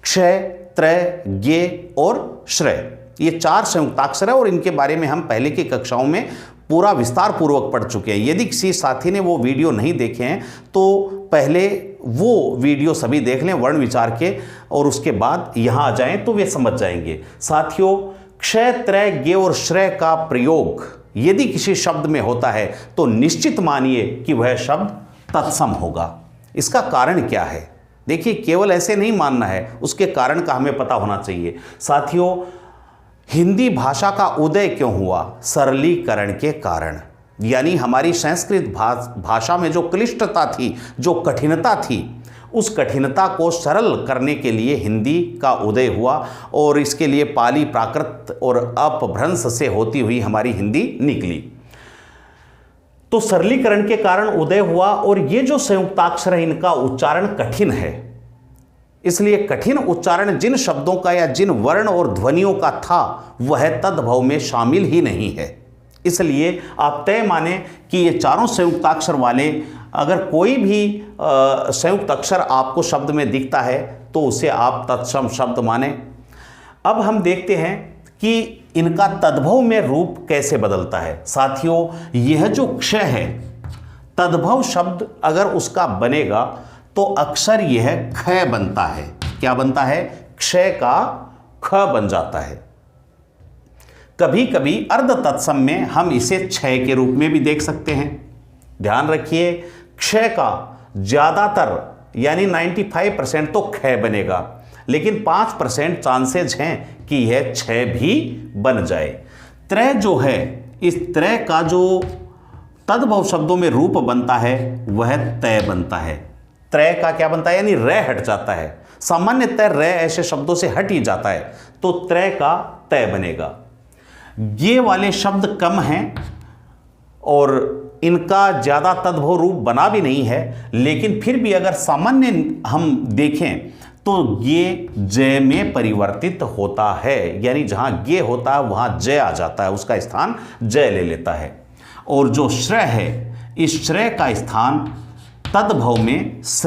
क्षय, त्रय, गे और श्रय, ये 4 संयुक्ताक्षर है और इनके बारे में हम पहले की कक्षाओं में पूरा विस्तार पूर्वक पढ़ चुके हैं। यदि किसी साथी ने वो वीडियो नहीं देखे हैं तो पहले वो वीडियो सभी देख लें वर्ण विचार के, और उसके बाद यहाँ आ जाएं तो वे समझ जाएंगे। साथियों, क्षय, त्रय, गे और श्रय का प्रयोग यदि किसी शब्द में होता है तो निश्चित मानिए कि वह शब्द तत्सम होगा। इसका कारण क्या है? देखिए, केवल ऐसे नहीं मानना है, उसके कारण का हमें पता होना चाहिए। साथियों, हिंदी भाषा का उदय क्यों हुआ? सरलीकरण के कारण। यानी हमारी संस्कृत भाषा में जो क्लिष्टता थी, जो कठिनता थी, उस कठिनता को सरल करने के लिए हिंदी का उदय हुआ और इसके लिए पाली, प्राकृत और अपभ्रंश से होती हुई हमारी हिंदी निकली। तो सरलीकरण के कारण उदय हुआ, और ये जो संयुक्ताक्षर है इनका उच्चारण कठिन है। इसलिए कठिन उच्चारण जिन शब्दों का या जिन वर्ण और ध्वनियों का था वह तद्भव में शामिल ही नहीं है। इसलिए आप तय माने कि ये चारों संयुक्ताक्षर वाले अगर कोई भी संयुक्त अक्षर आपको शब्द में दिखता है तो उसे आप तत्सम शब्द माने। अब हम देखते हैं कि इनका तद्भव में रूप कैसे बदलता है। साथियों, यह जो क्षय है, तद्भव शब्द अगर उसका बनेगा तो अक्सर यह ख बनता है। क्या बनता है? क्षय का ख बन जाता है। कभी कभी अर्ध तत्सम में हम इसे क्षय के रूप में भी देख सकते हैं। ध्यान रखिए, क्षय का ज्यादातर यानी 95% तो क्षय बनेगा, लेकिन 5% चांसेज हैं कि यह क्षय भी बन जाए। त्रय जो है, इस त्रय का जो तद्भव शब्दों में रूप बनता है वह तय बनता है। त्रय का क्या बनता है? यानी रे हट जाता है। सामान्यतः रे ऐसे शब्दों से हट ही जाता है, तो त्रय का तय बनेगा। ये वाले शब्द कम हैं और इनका ज़्यादा तद्भव रूप बना भी नहीं है, लेकिन फिर भी अगर सामान्य हम देखें तो ये जय में परिवर्तित होता है, यानी जहाँ गे होता है वहाँ जय आ जाता है, उसका स्थान जय ले लेता है। और जो श्रेय है, इस श्रेय का स्थान तद्भव में स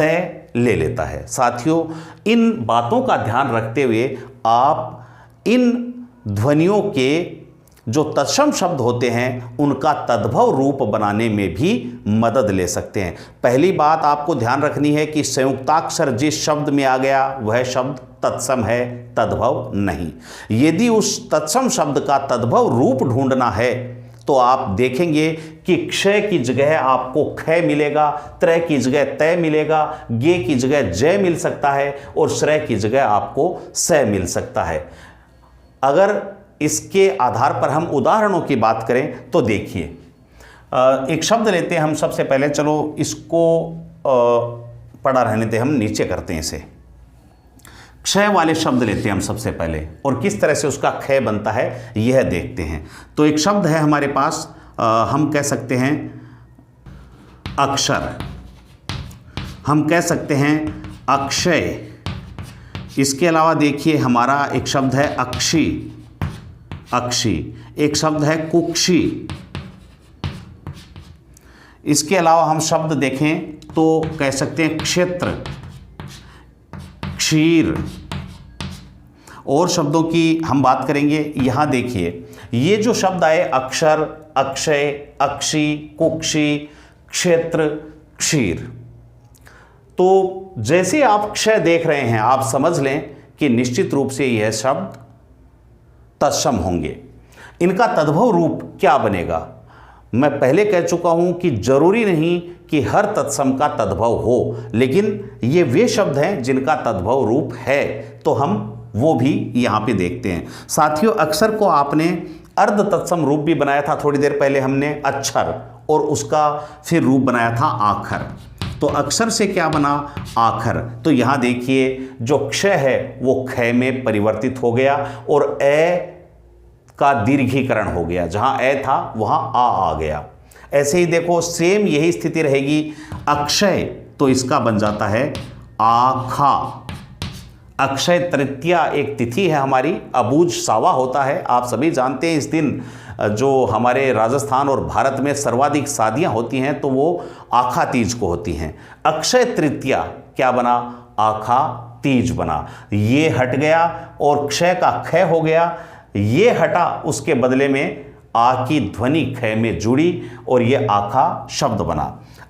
ले लेता है। साथियों, इन बातों का ध्यान रखते हुए आप इन ध्वनियों के जो तत्सम शब्द होते हैं उनका तद्भव रूप बनाने में भी मदद ले सकते हैं। पहली बात आपको ध्यान रखनी है कि संयुक्ताक्षर जिस शब्द में आ गया वह शब्द तत्सम है, तद्भव नहीं। यदि उस तत्सम शब्द का तद्भव रूप ढूंढना है तो आप देखेंगे कि क्षय की जगह आपको क्षय मिलेगा, त्रय की जगह तय मिलेगा, गे की जगह जय मिल सकता है और श्रेय की जगह आपको स मिल सकता है। अगर इसके आधार पर हम उदाहरणों की बात करें तो देखिए, एक शब्द लेते हैं हम सबसे पहले। चलो इसको पढ़ा रहने दें, हम नीचे करते हैं इसे। क्षय वाले शब्द लेते हैं हम सबसे पहले और किस तरह से उसका क्षय बनता है यह देखते हैं। तो एक शब्द है हमारे पास, हम कह सकते हैं अक्षर, हम कह सकते हैं अक्षय। इसके अलावा देखिए हमारा एक शब्द है अक्षी, अक्षी। एक शब्द है कुक्षी। इसके अलावा हम शब्द देखें तो कह सकते हैं क्षेत्र, क्षीर। और शब्दों की हम बात करेंगे। यहां देखिए ये जो शब्द आए अक्षर, अक्षय, अक्षी, कुक्षी, क्षेत्र, क्षीर, तो जैसे आप क्षय देख रहे हैं आप समझ लें कि निश्चित रूप से यह शब्द तत्सम होंगे। इनका तद्भव रूप क्या बनेगा? मैं पहले कह चुका हूं कि जरूरी नहीं कि हर तत्सम का तद्भव हो, लेकिन ये वे शब्द हैं जिनका तद्भव रूप है, तो हम वो भी यहां पे देखते हैं। साथियों, अक्षर को आपने अर्ध तत्सम रूप भी बनाया था थोड़ी देर पहले हमने, अक्षर, और उसका फिर रूप बनाया था आखर। तो अक्षर से क्या बना? आखर। तो यहां देखिए जो क्षय है वो क्षय में परिवर्तित हो गया और ए का दीर्घीकरण हो गया, जहां ए था वहां आ गया। ऐसे ही देखो सेम यही स्थिति रहेगी। अक्षय तो इसका बन जाता है आखा। अक्षय तृतीया एक तिथि है हमारी, अबूझ सावा होता है, आप सभी जानते हैं। इस दिन जो हमारे राजस्थान और भारत में सर्वाधिक शादियां होती हैं तो वो आखा तीज को होती हैं। अक्षय तृतीया क्या बना? आखा तीज बना। ये हट गया और क्षय का क्षय हो गया, ये हटा, उसके बदले में आ की ध्वनि क्षय में जुड़ी और ये आखा शब्द बना।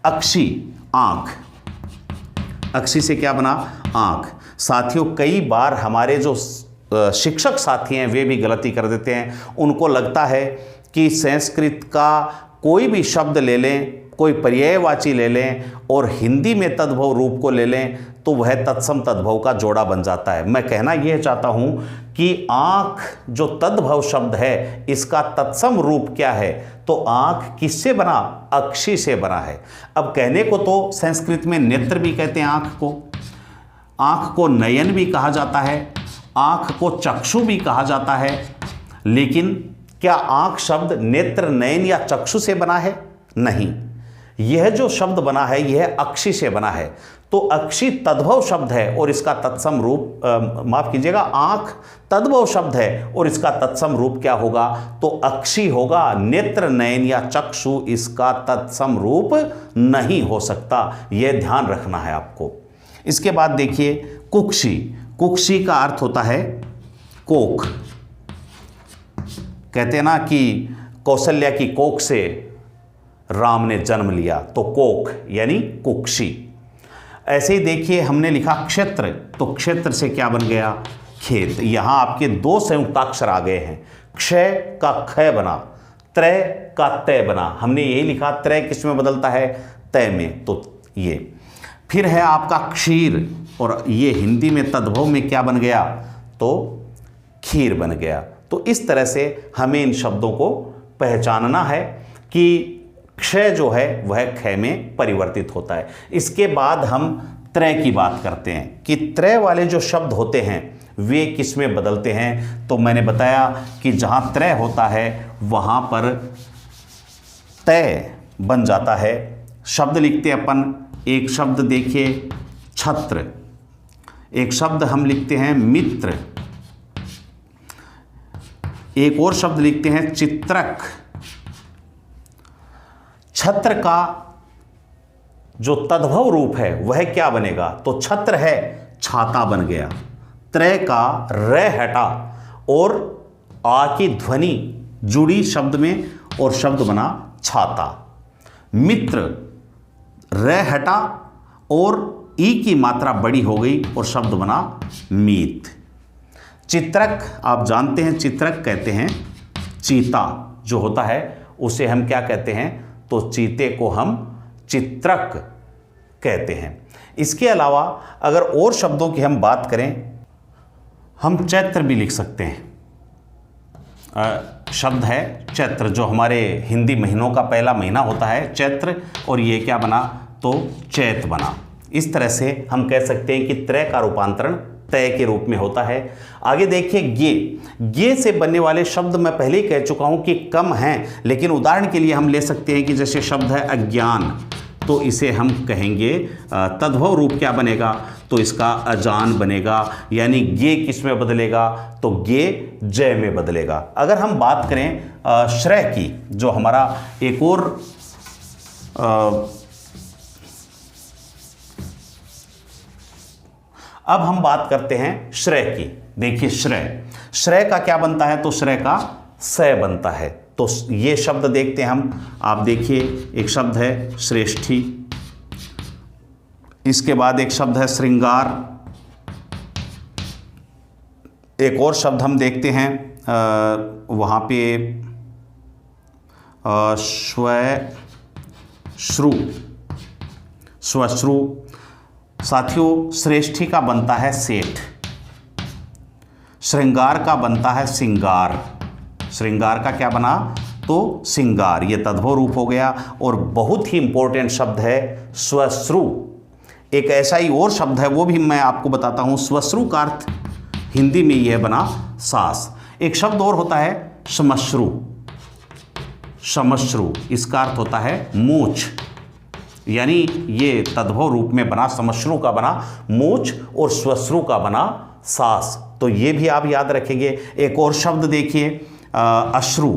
अक्षी, आंख। अक्षी से क्या बना? आंख। साथियों, कई बार हमारे जो शिक्षक साथी हैं वे भी गलती कर देते हैं। उनको लगता है कि संस्कृत का कोई भी शब्द ले लें, कोई पर्यायवाची ले लें और हिंदी में तद्भव रूप को ले लें तो वह तत्सम तद्भव का जोड़ा बन जाता है। मैं कहना यह चाहता हूं कि आंख जो तद्भव शब्द है इसका तत्सम रूप क्या है? तो आंख किससे बना? अक्षी से बना है। अब कहने को तो संस्कृत में नेत्र भी कहते हैं आंख को नयन भी कहा जाता है, आंख को चक्षु भी कहा जाता है, लेकिन क्या आंख शब्द नेत्र, नयन या चक्षु से बना है? नहीं, यह जो शब्द बना है यह अक्षी से बना है। तो अक्षी तद्भव शब्द है और इसका तत्सम रूप, माफ कीजिएगा, आंख तद्भव शब्द है और इसका तत्सम रूप क्या होगा? तो अक्षी होगा। नेत्र, नयन या चक्षु इसका तत्सम रूप नहीं हो सकता, यह ध्यान रखना है आपको। इसके बाद देखिए कुक्षी। कुक्षी का अर्थ होता है कोख। कहते हैं ना कि कौशल्या की कोख से राम ने जन्म लिया, तो कोख यानी कुक्षी। ऐसे ही देखिए हमने लिखा क्षेत्र, तो क्षेत्र से क्या बन गया, खेत। यहाँ आपके दो संयुक्ताक्षर आ गए हैं, क्षय का ख बना, त्रय का तय बना। हमने यही लिखा त्रय किस में बदलता है, तय में, तो ये। फिर है आपका क्षीर, और ये हिंदी में तद्भव में क्या बन गया, तो खीर बन गया। तो इस तरह से हमें इन शब्दों को पहचानना है कि क्षय जो है वह ख में परिवर्तित होता है। इसके बाद हम त्रय की बात करते हैं कि त्रय वाले जो शब्द होते हैं वे किस में बदलते हैं। तो मैंने बताया कि जहाँ त्रय होता है वहाँ पर तय बन जाता है। शब्द लिखते अपन, एक शब्द देखिए छत्र, एक शब्द हम लिखते हैं मित्र, एक और शब्द लिखते हैं चित्रक। छत्र का जो तद्भव रूप है वह क्या बनेगा, तो छत्र है छाता बन गया। त्रय का र हटा और आ की ध्वनि जुड़ी शब्द में और शब्द बना छाता। मित्र र हटा और ई की मात्रा बड़ी हो गई और शब्द बना मीत। चित्रक आप जानते हैं, चित्रक कहते हैं चीता जो होता है उसे हम क्या कहते हैं, तो चीते को हम चित्रक कहते हैं। इसके अलावा अगर और शब्दों की हम बात करें, हम चैत्र भी लिख सकते हैं। शब्द है चैत्र, जो हमारे हिंदी महीनों का पहला महीना होता है चैत्र, और ये क्या बना, तो चैत बना। इस तरह से हम कह सकते हैं कि त्रय का रूपांतरण तय के रूप में होता है। आगे देखिए गे से बनने वाले शब्द मैं पहले ही कह चुका हूं कि कम हैं, लेकिन उदाहरण के लिए हम ले सकते हैं कि जैसे शब्द है अज्ञान, तो इसे हम कहेंगे तद्भव रूप क्या बनेगा, तो इसका अजान बनेगा। यानी गे किस में बदलेगा, तो गे जय में बदलेगा। अगर हम बात करें श्रेय की, जो हमारा एक और अब हम बात करते हैं श्रेय की। देखिए श्रेय का क्या बनता है, तो श्रेय का सय बनता है। तो ये शब्द देखते हैं हम, आप देखिए एक शब्द है श्रेष्ठी, इसके बाद एक शब्द है श्रृंगार, एक और शब्द हम देखते हैं वहाँ पे स्वश्रु। साथियों श्रेष्ठी का बनता है सेठ, श्रृंगार का बनता है सिंगार, श्रृंगार का क्या बना, तो सिंगार। ये तद्भव रूप हो गया। और बहुत ही इंपॉर्टेंट शब्द है स्वश्रु। एक ऐसा ही और शब्द है, वो भी मैं आपको बताता हूँ। स्वश्रु का अर्थ हिंदी में यह बना सास। एक शब्द और होता है श्मश्रु, श्मश्रु इसका अर्थ होता है मूछ, यानी ये तद्भव रूप में बना, श्मश्रु का बना मूछ और स्वश्रु का बना सास। तो ये भी आप याद रखेंगे। एक और शब्द देखिए अश्रु,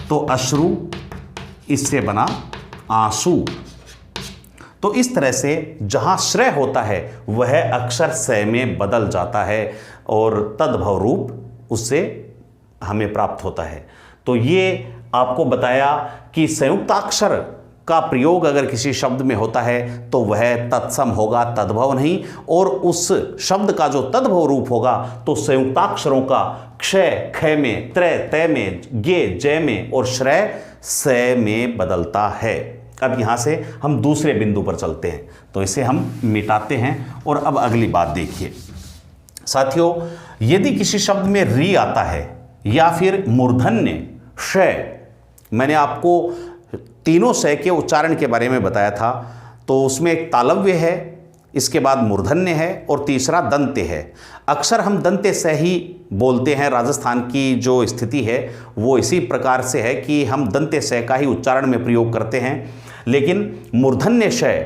तो अश्रु इससे बना आंसू। तो इस तरह से जहाँ श्रेय होता है वह अक्षर सय में बदल जाता है और तद्भव रूप उससे हमें प्राप्त होता है। तो ये आपको बताया कि संयुक्ताक्षर का प्रयोग अगर किसी शब्द में होता है तो वह तत्सम होगा, तद्भव नहीं। और उस शब्द का जो तद्भव रूप होगा तो संयुक्ताक्षरों का क्षय ख में, त्रय तय में, गे जय में और श्रेय सय में बदलता है। अब यहाँ से हम दूसरे बिंदु पर चलते हैं, तो इसे हम मिटाते हैं। और अब अगली बात देखिए साथियों, यदि किसी शब्द में री आता है या फिर मूर्धन्य शय, मैंने आपको तीनों शय के उच्चारण के बारे में बताया था। तो उसमें एक तालव्य है, इसके बाद मूर्धन्य है और तीसरा दंत्य है। अक्सर हम दंत्य से ही बोलते हैं। राजस्थान की जो स्थिति है वो इसी प्रकार से है कि हम दंत्य शय का ही उच्चारण में प्रयोग करते हैं। लेकिन मूर्धन्य शय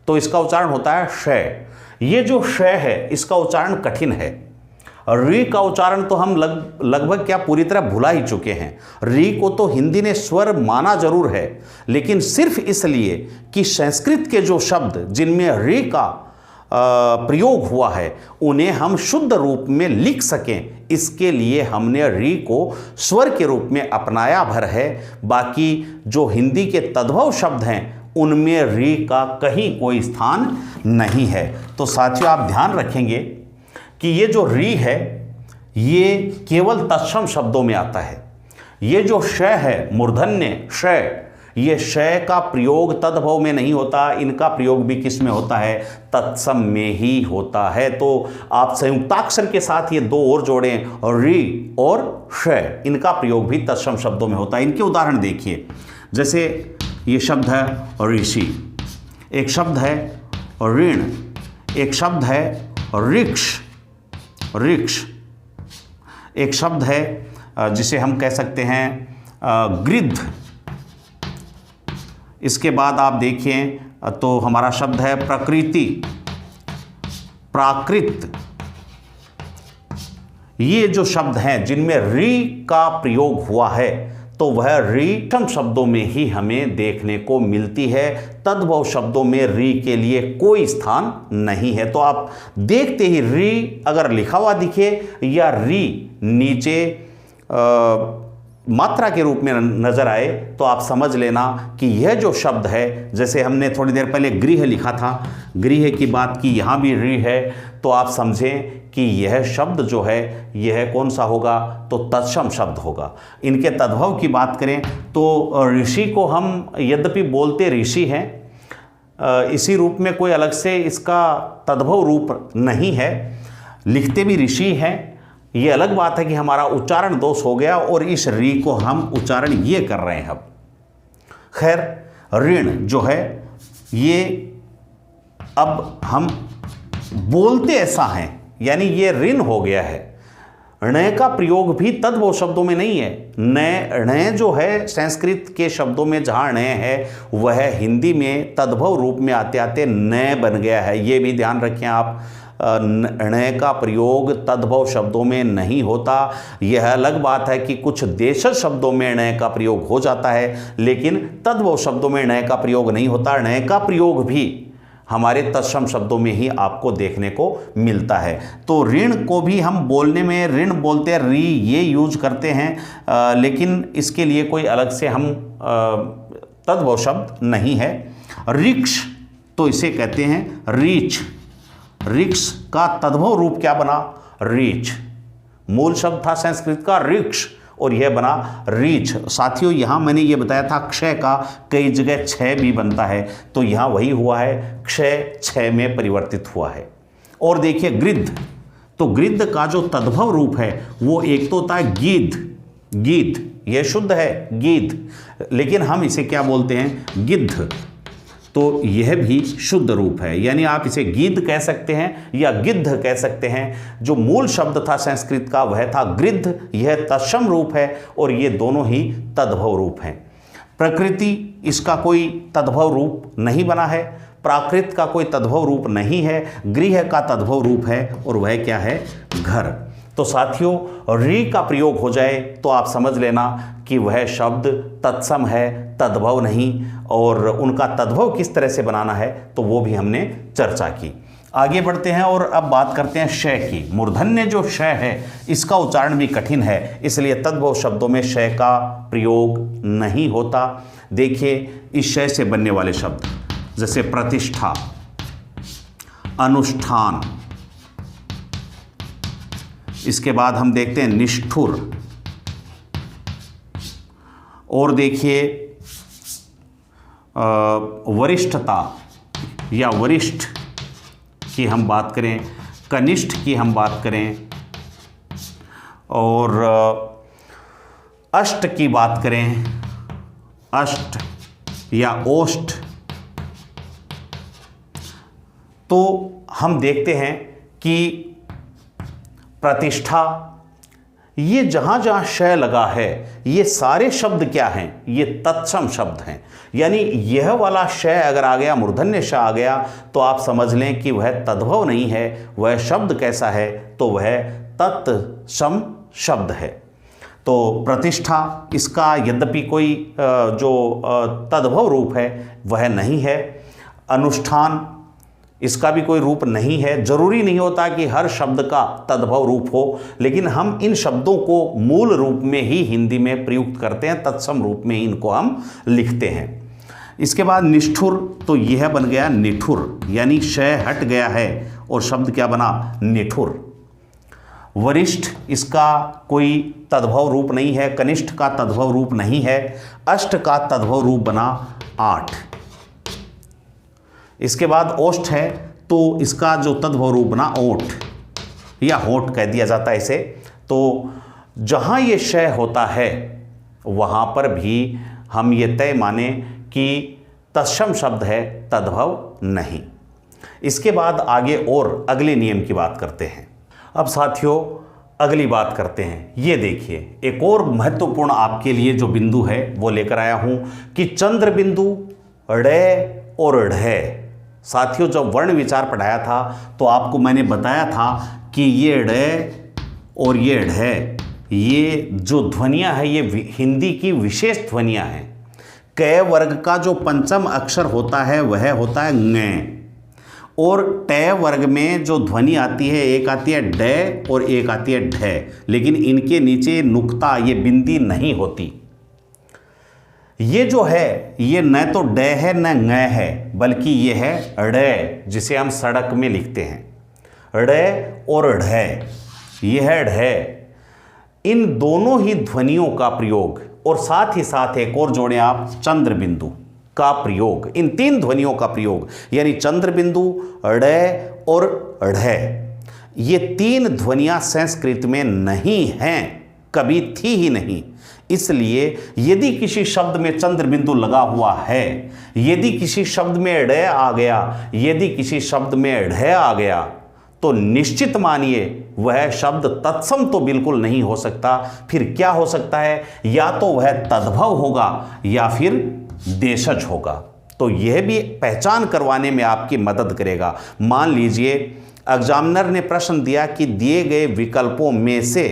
तो इसका उच्चारण होता है शय। ये जो शय है इसका उच्चारण कठिन है। री का उच्चारण तो हम लगभग क्या पूरी तरह भुला ही चुके हैं। री को तो हिंदी ने स्वर माना जरूर है, लेकिन सिर्फ इसलिए कि संस्कृत के जो शब्द जिनमें री का प्रयोग हुआ है उन्हें हम शुद्ध रूप में लिख सकें, इसके लिए हमने री को स्वर के रूप में अपनाया भर है। बाकी जो हिंदी के तद्भव शब्द हैं उनमें री का कहीं कोई स्थान नहीं है। तो साथियों आप ध्यान रखेंगे कि ये जो री है ये केवल तत्सम शब्दों में आता है। ये जो श है, मूर्धन्य श, ये श का प्रयोग तद्भव में नहीं होता, इनका प्रयोग भी किस में होता है? तत्सम में ही होता है। तो आप संयुक्ताक्षर के साथ ये दो और जोड़ें, और री और श, इनका प्रयोग भी तत्सम शब्दों में होता है। इनके उदाहरण देखिए, जैसे ये शब्द है ऋषि, एक शब्द है ऋण, एक शब्द है ऋक्ष, ऋक्ष, एक शब्द है जिसे हम कह सकते हैं गृध्। इसके बाद आप देखिए तो हमारा शब्द है प्रकृति, प्राकृत। ये जो शब्द हैं जिनमें री का प्रयोग हुआ है तो वह री शब्दों में ही हमें देखने को मिलती है। तद्भव शब्दों में री के लिए कोई स्थान नहीं है। तो आप देखते ही री अगर लिखा हुआ दिखे या री नीचे मात्रा के रूप में नजर आए तो आप समझ लेना कि यह जो शब्द है, जैसे हमने थोड़ी देर पहले गृह लिखा था, गृह की बात की, यहाँ भी री है, तो आप समझें कि यह शब्द जो है यह कौन सा होगा? तो तत्सम शब्द होगा। इनके तद्भव की बात करें तो ऋषि को हम यद्यपि बोलते ऋषि हैं, इसी रूप में कोई अलग से इसका तद्भव रूप नहीं है, लिखते भी ऋषि हैं। ये अलग बात है कि हमारा उच्चारण दोष हो गया और इस री को हम उच्चारण ये कर रहे हैं अब। खैर, ऋण जो है ये अब हम बोलते ऐसा हैं, यानी ये ऋण हो गया है। ण का प्रयोग भी तद्भव शब्दों में नहीं है। ण जो है संस्कृत के शब्दों में जहाँ ण है वह हिंदी में तद्भव रूप में आते आते न बन गया है। ये भी ध्यान रखें आप, ण का प्रयोग तद्भव शब्दों में नहीं होता। यह अलग बात है कि कुछ देशज शब्दों में ण का प्रयोग हो जाता है, लेकिन तद्भव शब्दों में ण का प्रयोग नहीं होता। ण का प्रयोग भी हमारे तत्सम शब्दों में ही आपको देखने को मिलता है। तो ऋण को भी हम बोलने में ऋण बोलते हैं, री ये यूज करते हैं, लेकिन इसके लिए कोई अलग से हम तद्भव शब्द नहीं है। ऋक्ष तो इसे कहते हैं रीछ, ऋक्ष का तद्भव रूप क्या बना? रीछ। मूल शब्द था संस्कृत का ऋक्ष और यह बना रीछ। साथियों यहाँ मैंने ये बताया था क्षय का कई जगह क्षय भी बनता है, तो यहाँ वही हुआ है, क्षय क्षय में परिवर्तित हुआ है। और देखिए गृध्, तो गृध् का जो तद्भव रूप है वो एक तो होता है गीध, गीध यह शुद्ध है गीध, लेकिन हम इसे क्या बोलते हैं? गिद्ध। तो यह भी शुद्ध रूप है, यानी आप इसे गीध कह सकते हैं या गिद्ध कह सकते हैं। जो मूल शब्द था संस्कृत का वह था गृध्, यह तत्सम रूप है और ये दोनों ही तद्भव रूप हैं। प्रकृति, इसका कोई तद्भव रूप नहीं बना है, प्राकृत का कोई तद्भव रूप नहीं है, गृह का तद्भव रूप है और वह क्या है? घर। तो साथियों री का प्रयोग हो जाए तो आप समझ लेना कि वह शब्द तत्सम है, तद्भव नहीं, और उनका तद्भव किस तरह से बनाना है तो वो भी हमने चर्चा की। आगे बढ़ते हैं और अब बात करते हैं श की। मूर्धन्य जो श है इसका उच्चारण भी कठिन है, इसलिए तद्भव शब्दों में श का प्रयोग नहीं होता। देखिए इस श से बनने वाले शब्द जैसे प्रतिष्ठा, अनुष्ठान, इसके बाद हम देखते हैं निष्ठुर, और देखिए वरिष्ठता या वरिष्ठ की हम बात करें, कनिष्ठ की हम बात करें, और अष्ट की बात करें, अष्ट या ओष्ठ, तो हम देखते हैं कि प्रतिष्ठा, ये जहाँ जहाँ श लगा है ये सारे शब्द क्या हैं? ये तत्सम शब्द हैं। यानी यह वाला श अगर आ गया, मूर्धन्य श आ गया, तो आप समझ लें कि वह तद्भव नहीं है। वह शब्द कैसा है? तो वह तत्सम शब्द है। तो प्रतिष्ठा, इसका यद्यपि कोई जो तद्भव रूप है वह नहीं है। अनुष्ठान, इसका भी कोई रूप नहीं है। जरूरी नहीं होता कि हर शब्द का तद्भव रूप हो, लेकिन हम इन शब्दों को मूल रूप में ही हिंदी में प्रयुक्त करते हैं, तत्सम रूप में इनको हम लिखते हैं। इसके बाद निष्ठुर, तो यह बन गया निठुर, यानी शय हट गया है और शब्द क्या बना, निठुर। वरिष्ठ, इसका कोई तद्भव रूप नहीं है, कनिष्ठ का तद्भव रूप नहीं है, अष्ट का तद्भव रूप बना 8। इसके बाद ओष्ठ है, तो इसका जो तद्भव रूप बना ओठ या होठ कह दिया जाता है इसे। तो जहाँ ये शय होता है वहाँ पर भी हम ये तय माने कि तत्सम शब्द है, तद्भव नहीं। इसके बाद आगे और अगले नियम की बात करते हैं। अब साथियों अगली बात करते हैं, ये देखिए एक और महत्वपूर्ण आपके लिए जो बिंदु है वो लेकर आया हूँ कि चंद्र बिंदु, ड़ और ढ। साथियों जब वर्ण विचार पढ़ाया था तो आपको मैंने बताया था कि ये ड़ और ये ढ, ये जो ध्वनियाँ हैं ये हिंदी की विशेष ध्वनियाँ हैं। क वर्ग का जो पंचम अक्षर होता है वह होता है ङ, और ट वर्ग में जो ध्वनि आती है एक आती है ड और एक आती है ढ, लेकिन इनके नीचे नुक्ता, ये बिंदी नहीं होती। ये जो है ये न तो ड है न ङ है, बल्कि ये है ड़, जिसे हम सड़क में लिखते हैं। ड़ और ढ, यह है ढ। इन दोनों ही ध्वनियों का प्रयोग, और साथ ही साथ एक और जोड़ें आप, चंद्र बिंदु का प्रयोग, इन 3 ध्वनियों का प्रयोग, यानी चंद्र बिंदु, ड़ और ढ, ये 3 ध्वनियां संस्कृत में नहीं हैं, कभी थी ही नहीं। इसलिए यदि किसी शब्द में चंद्र बिंदु लगा हुआ है, यदि किसी शब्द में ड़ आ गया, यदि किसी शब्द में ढ आ गया, तो निश्चित मानिए वह शब्द तत्सम तो बिल्कुल नहीं हो सकता। फिर क्या हो सकता है, या तो वह तद्भव होगा या फिर देशज होगा। तो यह भी पहचान करवाने में आपकी मदद करेगा। मान लीजिए एग्जामिनर ने प्रश्न दिया कि दिए गए विकल्पों में से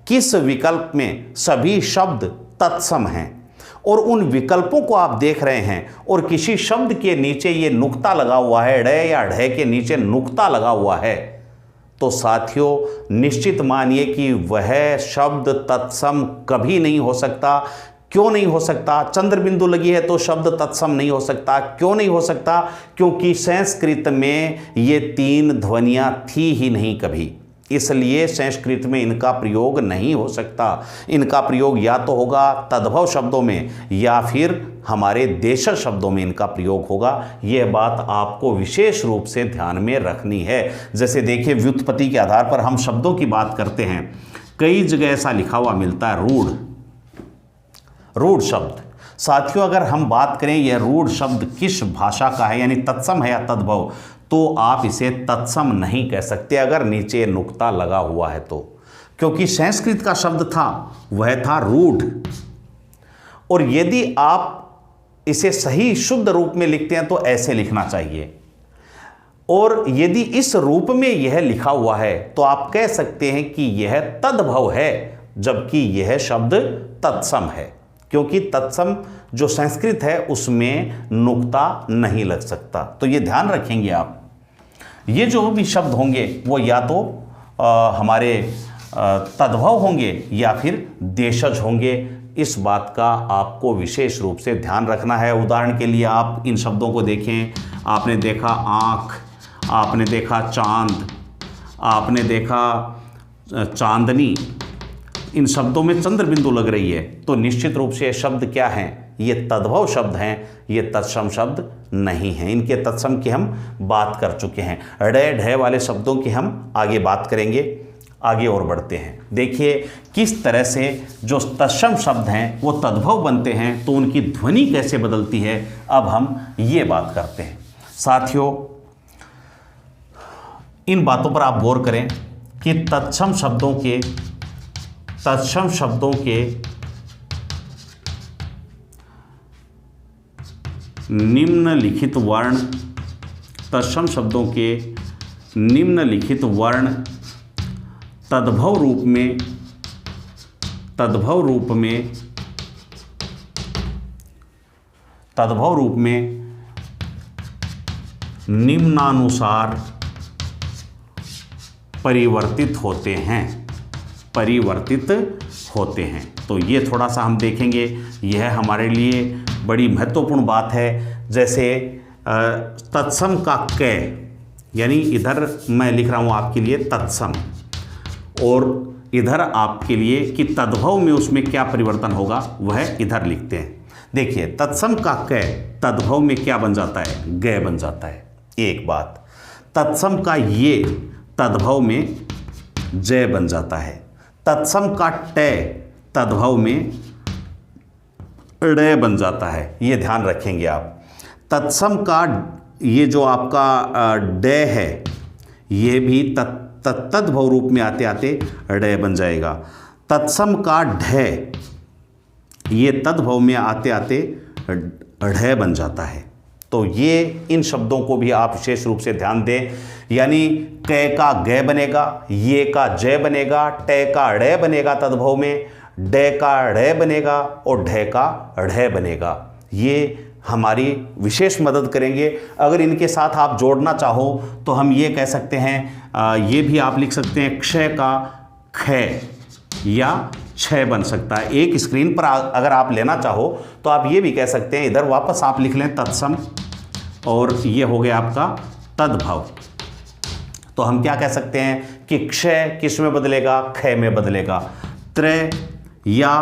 किस विकल्प में सभी शब्द तत्सम हैं, और उन विकल्पों को आप देख रहे हैं और किसी शब्द के नीचे ये नुक्ता लगा हुआ है, ड़ या ढ के नीचे नुक्ता लगा हुआ है, तो साथियों निश्चित मानिए कि वह शब्द तत्सम कभी नहीं हो सकता। क्यों नहीं हो सकता? चंद्र बिंदु लगी है तो शब्द तत्सम नहीं हो सकता। क्यों नहीं हो सकता? क्योंकि संस्कृत में ये 3 ध्वनियाँ थी ही नहीं कभी, इसलिए संस्कृत में इनका प्रयोग नहीं हो सकता। इनका प्रयोग या तो होगा तद्भव शब्दों में या फिर हमारे देशज शब्दों में इनका प्रयोग होगा। यह बात आपको विशेष रूप से ध्यान में रखनी है। जैसे देखिए व्युत्पत्ति के आधार पर हम शब्दों की बात करते हैं, कई जगह ऐसा लिखा हुआ मिलता है रूढ़, रूढ़ शब्द। साथियों अगर हम बात करें यह रूढ़ शब्द किस भाषा का है, यानी तत्सम है या तद्भव, तो आप इसे तत्सम नहीं कह सकते अगर नीचे नुक्ता लगा हुआ है तो, क्योंकि संस्कृत का शब्द था वह था रूढ़। और यदि आप इसे सही शुद्ध रूप में लिखते हैं तो ऐसे लिखना चाहिए, और यदि इस रूप में यह लिखा हुआ है तो आप कह सकते हैं कि यह तद्भव है, जबकि यह शब्द तत्सम है, क्योंकि तत्सम जो संस्कृत है उसमें नुक्ता नहीं लग सकता। तो ये ध्यान रखेंगे आप। ये जो भी शब्द होंगे वो या तो हमारे तद्भव होंगे या फिर देशज होंगे, इस बात का आपको विशेष रूप से ध्यान रखना है। उदाहरण के लिए आप इन शब्दों को देखें, आपने देखा आँख, आपने देखा चांद, आपने देखा चांदनी, इन शब्दों में चंद्र बिंदु लग रही है, तो निश्चित रूप से ये शब्द क्या हैं? ये तद्भव शब्द हैं, ये तत्सम शब्द नहीं हैं। इनके तत्सम की हम बात कर चुके हैं। ड़ ढ वाले शब्दों की हम आगे बात करेंगे। आगे और बढ़ते हैं। देखिए किस तरह से जो तत्सम शब्द हैं वो तद्भव बनते हैं, तो उनकी ध्वनि कैसे बदलती है, अब हम ये बात करते हैं। साथियों इन बातों पर आप गौर करें कि तत्सम शब्दों के निम्नलिखित वर्ण, तत्सम शब्दों के निम्नलिखित वर्ण तद्भव रूप में निम्नानुसार परिवर्तित होते हैं। तो ये थोड़ा सा हम देखेंगे, यह हमारे लिए बड़ी महत्वपूर्ण बात है। जैसे तत्सम का कै, यानी इधर मैं लिख रहा हूँ आपके लिए तत्सम, और इधर आपके लिए कि तद्भव में उसमें क्या परिवर्तन होगा वह इधर लिखते हैं। देखिए तत्सम का कै तद्भव में क्या बन जाता है, गै बन जाता है। एक बात, तत्सम का ये तद्भव में जय बन जाता है। तत्सम का टे तद्भव में ड़ बन जाता है, ये ध्यान रखेंगे आप। तत्सम का ये जो आपका ड है ये भी तद्भव रूप में आते आते ड़ बन जाएगा। तत्सम का ढ ये तद्भव में आते आते ढ बन जाता है। तो ये इन शब्दों को भी आप विशेष रूप से ध्यान दें, यानी कै का गै बनेगा, ये का जय बनेगा, टे का ड़ बनेगा तद्भव में, डे का ड़ बनेगा और ढ का ढ बनेगा। ये हमारी विशेष मदद करेंगे। अगर इनके साथ आप जोड़ना चाहो तो हम ये कह सकते हैं, ये भी आप लिख सकते हैं क्षय का ख या क्षय बन सकता है। एक स्क्रीन पर अगर आप लेना चाहो तो आप ये भी कह सकते हैं, इधर वापस आप लिख लें तत्सम और ये हो गया आपका तद्भव। तो हम क्या कह सकते हैं कि क्षय किस में बदलेगा, ख में बदलेगा। त्रय या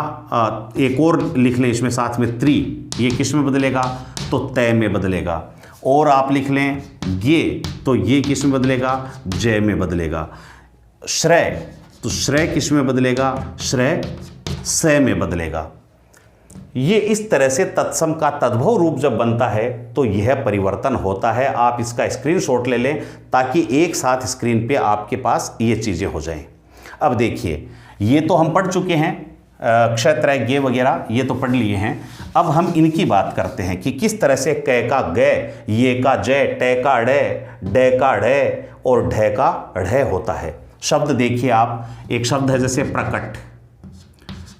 एक और लिख लें इसमें साथ में त्रि, ये किस में बदलेगा, तो तय में बदलेगा। और आप लिख लें ये, तो ये किस में बदलेगा, जय में बदलेगा। श्रेय, तो श्रेय किस में बदलेगा, श्रेय स में बदलेगा। ये इस तरह से तत्सम का तद्भव रूप जब बनता है तो यह परिवर्तन होता है। आप इसका स्क्रीनशॉट ले लें ताकि एक साथ स्क्रीन पे आपके पास ये चीज़ें हो जाएं। अब देखिए ये तो हम पढ़ चुके हैं, क्षय त्रय गे वगैरह ये तो पढ़ लिए हैं। अब हम इनकी बात करते हैं कि किस तरह से कै का गै, ये का जय, टे का ड़, डे का ढ और ढ का ढ होता है। शब्द देखिए आप, एक शब्द है जैसे प्रकट,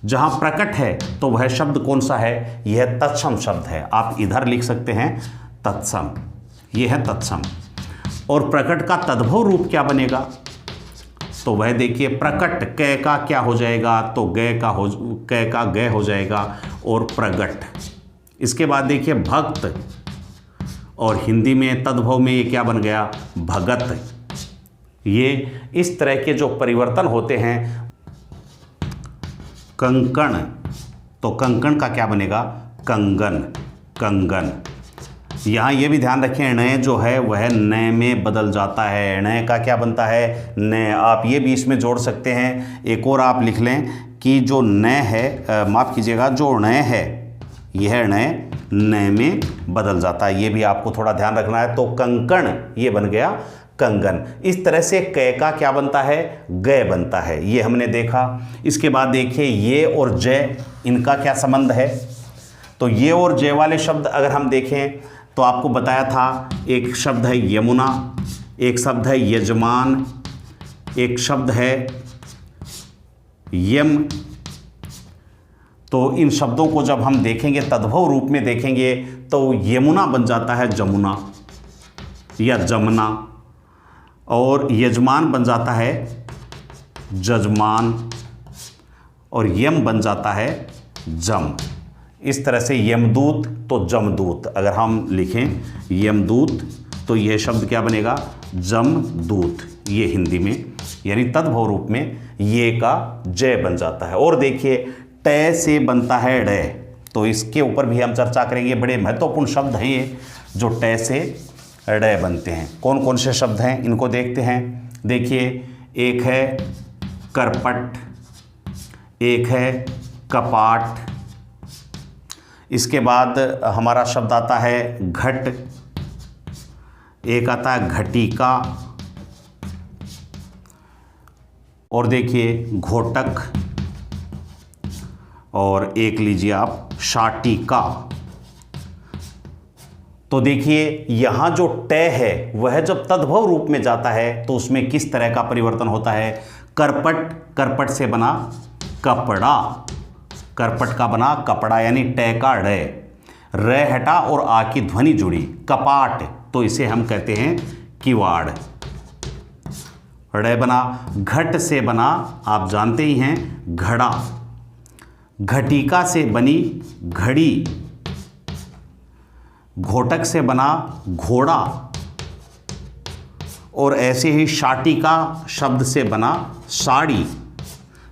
जहां प्रकट है तो वह शब्द कौन सा है, यह तत्सम शब्द है। आप इधर लिख सकते हैं तत्सम, यह है तत्सम। और प्रकट का तद्भव रूप क्या बनेगा, तो वह देखिए प्रकट कै का क्या हो जाएगा, तो कै का गै हो जाएगा और प्रगट। इसके बाद देखिए भक्त, और हिंदी में तद्भव में ये क्या बन गया, भगत। ये इस तरह के जो परिवर्तन होते हैं। कंकण, तो कंकण का क्या बनेगा, कंगन, कंगन। यहाँ ये भी ध्यान रखें न जो है वह न में बदल जाता है। न का क्या बनता है, न। आप ये भी इसमें जोड़ सकते हैं। एक और आप लिख लें कि जो न है, माफ़ कीजिएगा, जो न है यह न में बदल जाता है। ये भी आपको थोड़ा ध्यान रखना है। तो कंकण ये बन गया कंगन। इस तरह से कै का क्या बनता है, गै बनता है। ये हमने देखा। इसके बाद देखिए ये और जय, इनका क्या संबंध है। तो ये और जय वाले शब्द अगर हम देखें तो आपको बताया था, एक शब्द है यमुना, एक शब्द है यजमान, एक शब्द है यम। तो इन शब्दों को जब हम देखेंगे तद्भव रूप में देखेंगे तो यमुना बन जाता है जमुना या जमुना, और यजमान बन जाता है जजमान, और यम बन जाता है जम। इस तरह से यमदूत तो जमदूत, अगर हम लिखें यमदूत तो यह शब्द क्या बनेगा, जमदूत। ये हिंदी में यानी तद्भव रूप में ये का जय बन जाता है। और देखिए टे से बनता है ड, तो इसके ऊपर भी हम चर्चा करेंगे। बड़े महत्वपूर्ण शब्द हैं ये जो टे से ड बनते हैं। कौन कौन से शब्द हैं इनको देखते हैं। देखिए एक है करपट, एक है कपाट, इसके बाद हमारा शब्द आता है घट, एक आता है घटिका, और देखिए घोटक, और एक लीजिए आप शाटिका। तो देखिए यहाँ जो टे है वह जब तद्भव रूप में जाता है तो उसमें किस तरह का परिवर्तन होता है। करपट, करपट से बना कपड़ा, करपट का बना कपड़ा, यानी टे का ड़, र हटा और आ की ध्वनि जुड़ी। कपाट, तो इसे हम कहते हैं किवाड़, ड़ बना। घट से बना आप जानते ही हैं घड़ा, घटिका से बनी घड़ी, घोटक से बना घोड़ा, और ऐसे ही शाटिका शब्द से बना साड़ी।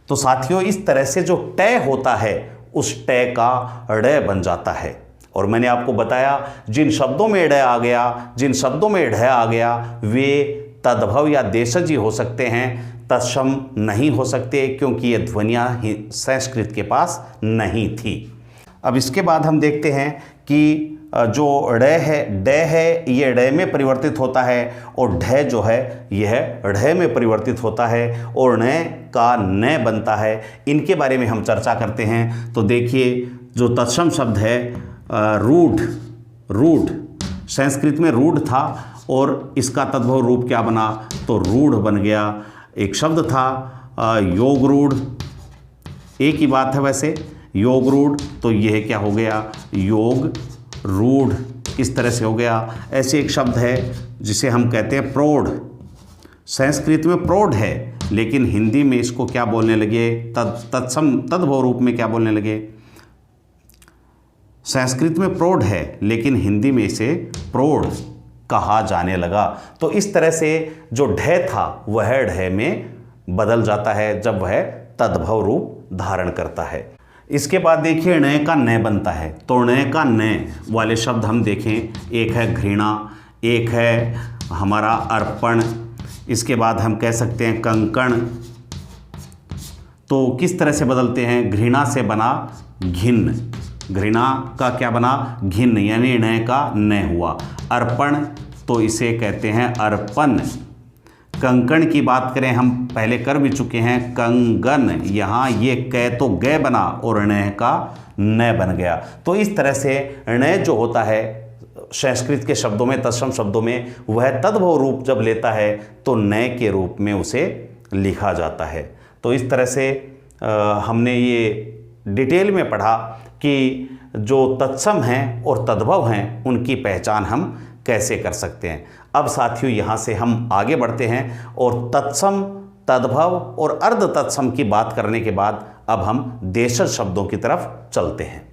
तो साथियों, इस तरह से जो टय होता है उस टय का ड़ बन जाता है। और मैंने आपको बताया जिन शब्दों में ड़ आ गया, जिन शब्दों में ढ आ गया, वे तद्भव या देशज हो सकते हैं, तत्सम नहीं हो सकते, क्योंकि ये ध्वनियाँ संस्कृत के पास नहीं थी। अब इसके बाद हम देखते हैं कि जो ड़ है, ड है, ये ड में परिवर्तित होता है, और ढ जो है यह ढ में परिवर्तित होता है, और न का न बनता है। इनके बारे में हम चर्चा करते हैं। तो देखिए, जो तत्सम शब्द है रूढ़, रूढ़ संस्कृत में रूढ़ था, और इसका तद्भव रूप क्या बना, तो रूढ़ बन गया। एक शब्द था योग रूढ़, एक ही बात है वैसे, योग रूढ़, तो यह क्या हो गया, योग रूढ़, इस तरह से हो गया। ऐसे एक शब्द है जिसे हम कहते हैं प्रौढ़, संस्कृत में प्रौढ़ है, लेकिन हिंदी में इसको क्या बोलने लगे, तत्सम तद्भव रूप में क्या बोलने लगे, संस्कृत में प्रौढ़ है लेकिन हिंदी में इसे प्रौढ़ कहा जाने लगा। तो इस तरह से जो ढ था वह ढ में बदल जाता है जब वह तद्भव रूप धारण करता है। इसके बाद देखिए ण का न बनता है। तो ण का न वाले शब्द हम देखें, एक है घृणा, एक है हमारा अर्पण, इसके बाद हम कह सकते हैं कंकण। तो किस तरह से बदलते हैं, घृणा से बना घिन्न, घृणा का क्या बना, घिन्न, यानी ण का न हुआ। अर्पण, तो इसे कहते हैं अर्पण। कंकण की बात करें, हम पहले कर भी चुके हैं, कंगन, यहाँ ये क तो ग बना और ण का न बन गया। तो इस तरह से ण जो होता है संस्कृत के शब्दों में, तत्सम शब्दों में, वह तद्भव रूप जब लेता है तो न के रूप में उसे लिखा जाता है। तो इस तरह से हमने ये डिटेल में पढ़ा कि जो तत्सम हैं और तद्भव हैं उनकी पहचान हम कैसे कर सकते हैं। अब साथियों, यहाँ से हम आगे बढ़ते हैं और तत्सम, तद्भव और अर्ध तत्सम की बात करने के बाद अब हम देशज शब्दों की तरफ चलते हैं।